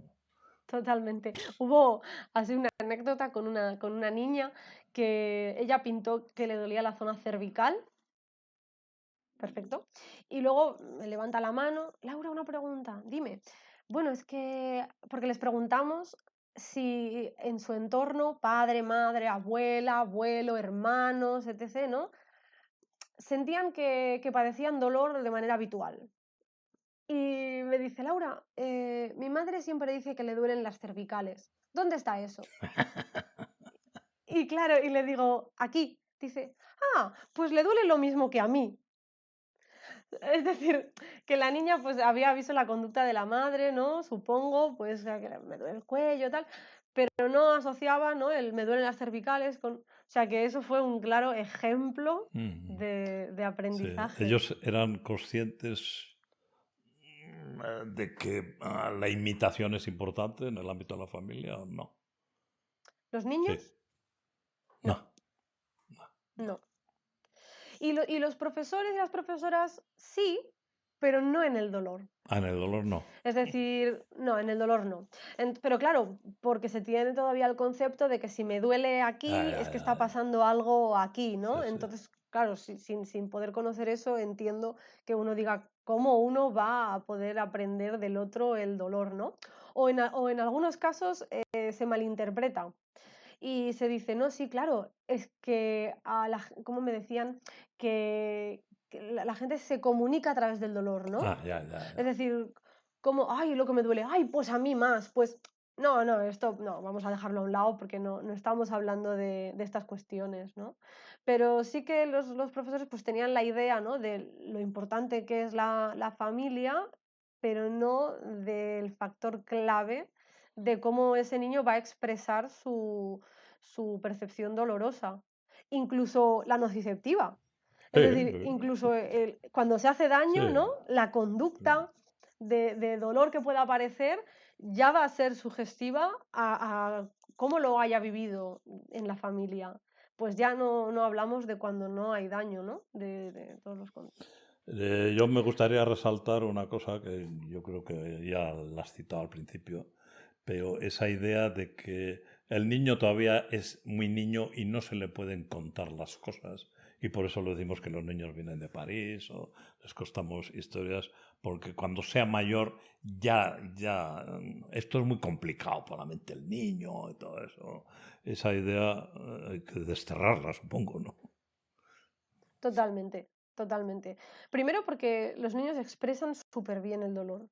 Totalmente. Hubo así una anécdota con una niña que ella pintó que le dolía la zona cervical. Perfecto. Y luego me levanta la mano. Laura, una pregunta. Dime. Bueno, es que, porque les preguntamos si en su entorno, padre, madre, abuela, abuelo, hermanos, etc., ¿no? Sentían que padecían dolor de manera habitual. Y me dice, Laura, mi madre siempre dice que le duelen las cervicales. ¿Dónde está eso? Y claro, y le digo, aquí. Dice, pues le duele lo mismo que a mí. Es decir, que la niña pues había visto la conducta de la madre, ¿no? Supongo, pues que me duele el cuello, tal, pero no asociaba, ¿no? El me duelen las cervicales con... O sea, que eso fue un claro ejemplo Ujú. de Sí, aprendizaje. ellos eran conscientes de que la imitación es importante en el ámbito de la familia, ¿o no? ¿Los Sí, niños? No, no, no. no. Y los profesores y las profesoras sí, pero no en el dolor. En el dolor no. Es decir, no, en el dolor no. Pero claro, porque se tiene todavía el concepto de que si me duele Ya, aquí ya, es que está ya, ya. pasando algo aquí, Sí, ¿no? sí. Entonces, claro, sin poder conocer eso, entiendo que uno diga cómo uno va a poder aprender del otro el dolor, ¿no? O en algunos casos se malinterpreta y se dice, no, sí, claro, es que como me decían, que la gente se comunica a través del dolor, ¿no? Ya, ya, Es ya. decir, como, ay, lo que me duele, ay, pues a mí más, pues no, no, esto no, vamos a dejarlo a un lado porque no estamos hablando de estas cuestiones, ¿no? Pero sí que los profesores pues tenían la idea, ¿no? De lo importante que es la familia, pero no del factor clave de cómo ese niño va a expresar su percepción dolorosa, incluso la nociceptiva. Sí, Es decir, sí, incluso cuando se hace daño, sí, ¿no? La sí. conducta de dolor que pueda aparecer ya va a ser sugestiva a cómo lo haya vivido en la familia. Pues ya no hablamos de cuando no hay daño, ¿no? De todos los Yo me gustaría resaltar una cosa que yo creo que ya la has citado al principio, pero esa idea de que el niño todavía es muy niño y no se le pueden contar las cosas. Y por eso le decimos que los niños vienen de París o les contamos historias, porque cuando sea mayor esto es muy complicado para la mente del niño y todo eso. Esa idea hay que desterrarla, supongo, ¿no? Totalmente, totalmente. Primero porque los niños expresan súper bien el dolor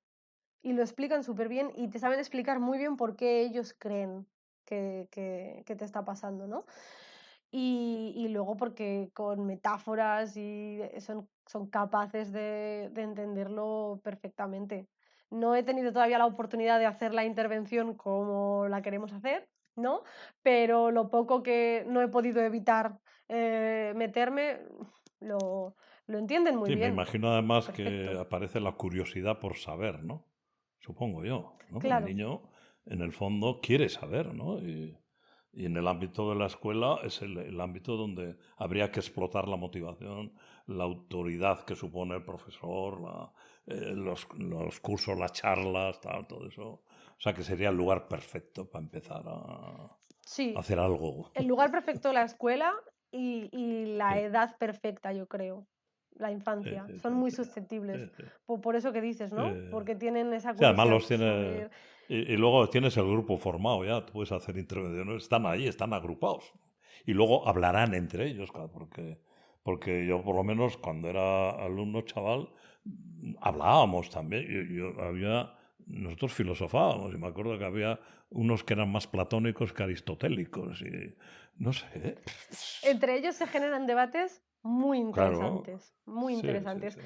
y lo explican súper bien y te saben explicar muy bien por qué ellos creen que te está pasando, ¿no? Y luego porque con metáforas y son capaces de entenderlo perfectamente. No he tenido todavía la oportunidad de hacer la intervención como la queremos hacer, ¿no? Pero lo poco que no he podido evitar meterme, lo, lo entienden muy Sí, me bien. imagino además que Perfecto. aparece la curiosidad por saber, ¿no? Supongo yo, ¿no? El Claro, niño, en el fondo, quiere saber, ¿no? Y en el ámbito de la escuela es el ámbito donde habría que explotar la motivación, la autoridad que supone el profesor, los cursos, las charlas, tal, todo eso. O sea, que sería el lugar perfecto para empezar a sí. hacer algo. El lugar perfecto, la escuela y la Sí, edad perfecta, yo creo. La sí, infancia. sí, Son sí, muy sí, susceptibles. sí, sí. Por eso que dices, ¿no? Sí. Porque tienen esa Sí, además curiosidad los por tiene. saber. Y luego tienes el grupo formado ya, tú puedes hacer intervenciones, están ahí, están agrupados. Y luego hablarán entre ellos, claro, porque yo por lo menos cuando era alumno chaval, hablábamos también. Nosotros filosofábamos y me acuerdo que había unos que eran más platónicos que aristotélicos. Y no sé. Entre ellos se generan debates muy Claro. interesantes, muy Sí, sí, interesantes. sí.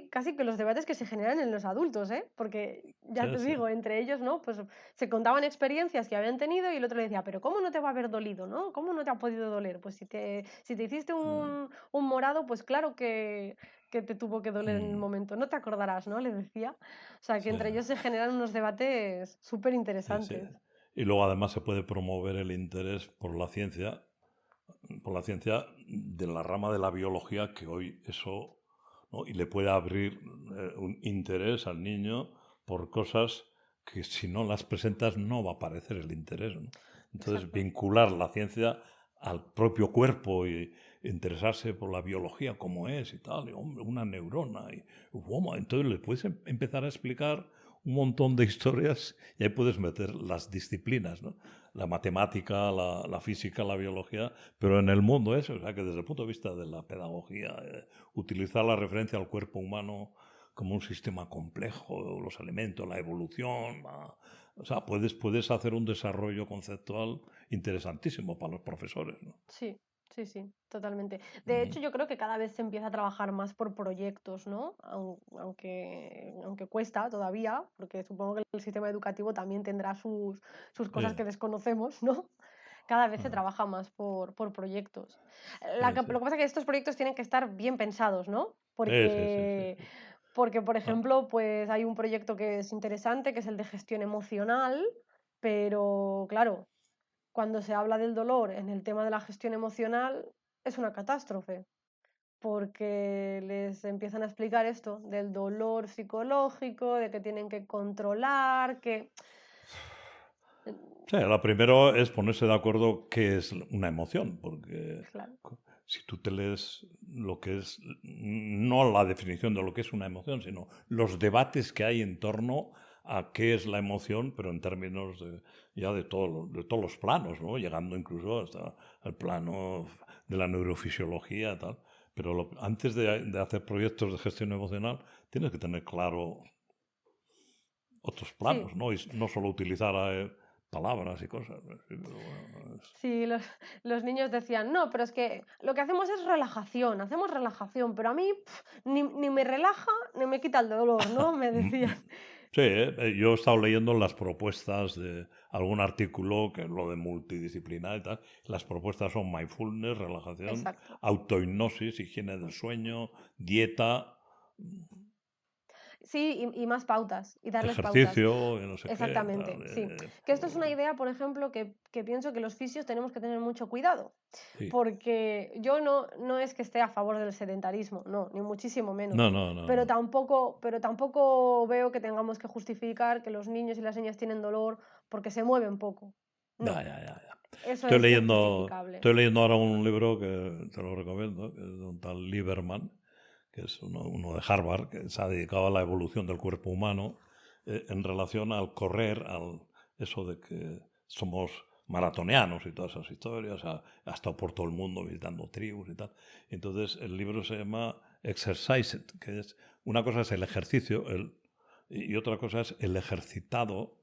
Casi que los debates que se generan en los adultos, ¿eh? Porque ya Sí, te sí. digo, entre ellos, ¿no? Pues se contaban experiencias que habían tenido y el otro le decía, pero ¿cómo no te va a haber dolido, ¿no? ¿Cómo no te ha podido doler? Pues si te hiciste Mm, un morado, pues claro que te tuvo que doler en el mm, momento. No te acordarás, ¿no? Le decía. O sea, que sí. entre ellos se generan unos debates súper Sí, sí. interesantes. Y luego además se puede promover el interés por la ciencia de la rama de la biología, que hoy eso, ¿no? Y le puede abrir un interés al niño por cosas que si no las presentas no va a aparecer el interés, ¿no? Entonces, exacto. vincular la ciencia al propio cuerpo y interesarse por la biología, cómo es y tal, y, hombre, una neurona, y ¡guau! Entonces le puedes empezar a explicar un montón de historias y ahí puedes meter las disciplinas, ¿no? La matemática, la física, la biología, pero en el mundo eso, o sea que desde el punto de vista de la pedagogía, utilizar la referencia al cuerpo humano como un sistema complejo, los elementos, la evolución, o sea, puedes hacer un desarrollo conceptual interesantísimo para los profesores, ¿no? Sí, sí, sí, totalmente. De Ujú. hecho, yo creo que cada vez se empieza a trabajar más por proyectos, ¿no? Aunque cuesta todavía, porque supongo que el sistema educativo también tendrá sus cosas Sí, que desconocemos, ¿no? Cada vez se ajá, trabaja más por proyectos. sí, sí. Lo que pasa es que estos proyectos tienen que estar bien pensados, ¿no? Sí, sí, sí, sí, Porque, sí. porque, por Ah, ejemplo, pues hay un proyecto que es interesante, que es el de gestión emocional, pero claro, cuando se habla del dolor en el tema de la gestión emocional, es una catástrofe, porque les empiezan a explicar esto del dolor psicológico, de que tienen que controlar, que... sí, lo primero es ponerse de acuerdo qué es una emoción, porque Claro, si tú te lees lo que es, no la definición de lo que es una emoción, sino los debates que hay en torno a qué es la emoción, pero en términos ya de todos los planos, ¿no? Llegando incluso hasta el plano de la neurofisiología, tal. Pero antes de hacer proyectos de gestión emocional, tienes que tener claro otros sí, planos, ¿no? Y no solo utilizar palabras y cosas. ¿No? Sí, pero bueno, sí, los niños decían, no, pero es que lo que hacemos es relajación, hacemos relajación, pero a mí ni me relaja ni me quita el dolor, ¿no? Me decían. sí, yo he estado leyendo las propuestas de algún artículo que es lo de multidisciplinar y tal. Las propuestas son mindfulness, relajación, Exacto. autohipnosis, higiene del sueño, dieta, Sí, y más pautas, y darles pautas. ejercicio, y no sé qué, tal. Exactamente, sí. Que esto es una idea, por ejemplo, que pienso que los fisios tenemos que tener mucho cuidado, Sí. porque yo no es que esté a favor del sedentarismo, no, ni muchísimo No, menos, no, no, no. pero tampoco veo que tengamos que justificar que los niños y las niñas tienen dolor porque se mueven poco. Ya, No, ya, ya, ya. eso es injustificable. Estoy leyendo ahora un libro que te lo recomiendo, que es de un tal Lieberman, que es uno de Harvard, que se ha dedicado a la evolución del cuerpo humano en relación al correr, al eso de que somos maratonianos y todas esas historias, ha estado por todo el mundo visitando tribus y tal. Entonces el libro se llama Exercise It, que es una cosa es el ejercicio y otra cosa es el ejercitado,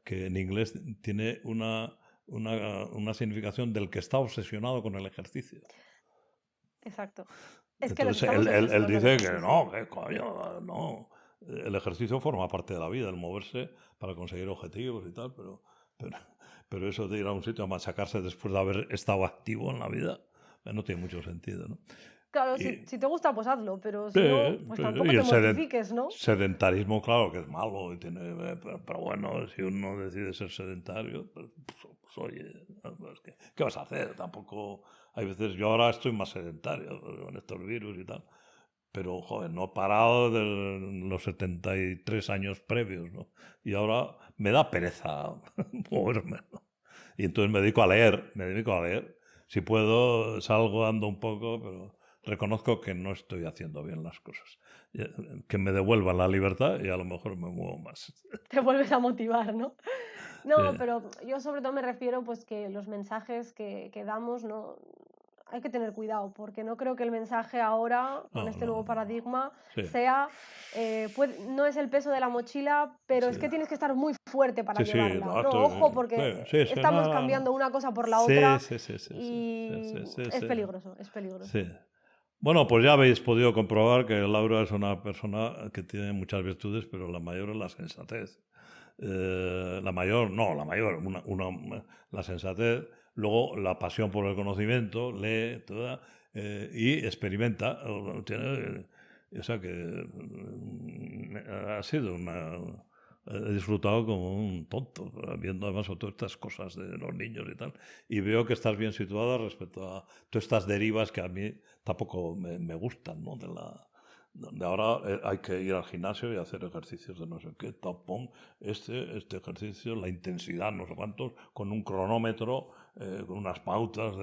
que en inglés tiene una significación del que está obsesionado con el ejercicio. Exacto. Es que Entonces necesitamos él obsesiones del dice que ejercicio. no, que coño, no. El ejercicio forma parte de la vida, el moverse para conseguir objetivos y tal, pero, pero eso de ir a un sitio a machacarse después de haber estado activo en la vida, no tiene mucho sentido, ¿no? Claro, Y, si te gusta, pues hazlo, pero si sí, no, pues sí, tampoco y te el mortifiques, ¿no? sedentarismo, claro que es malo, y tiene, pero bueno, si uno decide ser sedentario, pues, oye, pues, ¿qué vas a hacer? Tampoco, hay veces, yo ahora estoy más sedentario con estos virus y tal, pero joder, no he parado de los 73 años previos, ¿no? Y ahora me da pereza moverme, ¿no? Y entonces me dedico a leer. Si puedo, salgo, ando un poco, pero reconozco que no estoy haciendo bien las cosas. Que me devuelvan la libertad y a lo mejor me muevo más. Te vuelves a motivar, ¿no? Sí. No, pero yo sobre todo me refiero pues que los mensajes que damos, no, hay que tener cuidado, porque no creo que el mensaje ahora, con No, este no, nuevo no, no. paradigma, Sí, sea, no es el peso de la mochila, pero sí. es que tienes que estar muy fuerte para Sí, sí, llevarla. no, No, ojo, sí, porque sí, sí, estamos no, no, cambiando no. una cosa por la Sí, otra sí, sí, sí, sí, sí, y sí, sí, es sí. peligroso, es Sí. peligroso. Bueno, pues ya habéis podido comprobar que Laura es una persona que tiene muchas virtudes, pero la mayor es la sensatez. La mayor, no, la mayor, la sensatez, luego la pasión por el conocimiento, lee toda, y experimenta. O sea que ha sido una... He disfrutado como un tonto, viendo además todas estas cosas de los niños y tal. Y veo que estás bien situada respecto a todas estas derivas que a mí tampoco me gustan, ¿no? donde ahora hay que ir al gimnasio y hacer ejercicios de no sé qué, tapón, este ejercicio, la intensidad, no sé cuántos, con un cronómetro, con unas pautas,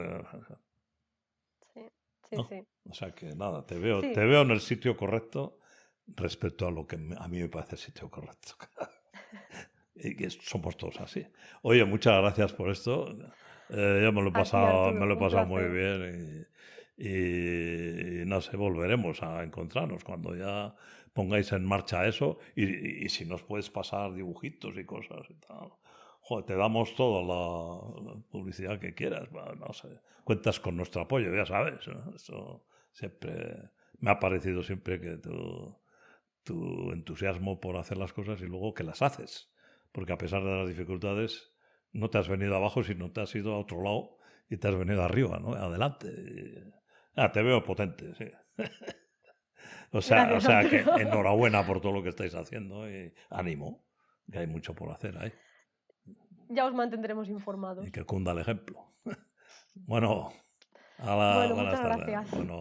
Sí, sí, ¿no? sí. O sea que nada, te Sí, veo en el sitio correcto respecto a lo que a mí me parece el sitio correcto. Y que somos todos así. Oye, muchas gracias por esto. Yo a ti, me Arturo, lo he un pasado muy placer. bien y no sé, volveremos a encontrarnos cuando ya pongáis en marcha eso y si nos puedes pasar dibujitos y cosas y tal. Joder, te damos toda la publicidad que quieras, no sé. Cuentas con nuestro apoyo, ya sabes, ¿no? Eso siempre me ha parecido siempre que tu entusiasmo por hacer las cosas y luego que las haces. Porque a pesar de las dificultades, no te has venido abajo, sino te has ido a otro lado y te has venido arriba, ¿no? Adelante. Te veo potente, sí. O Gracias, sea que Arturo. enhorabuena por todo lo que estáis haciendo y ánimo, que hay mucho por hacer ahí. Ya os mantendremos informados. Y que cunda el ejemplo. Bueno, Bueno, buenas muchas tardes. gracias. Bueno.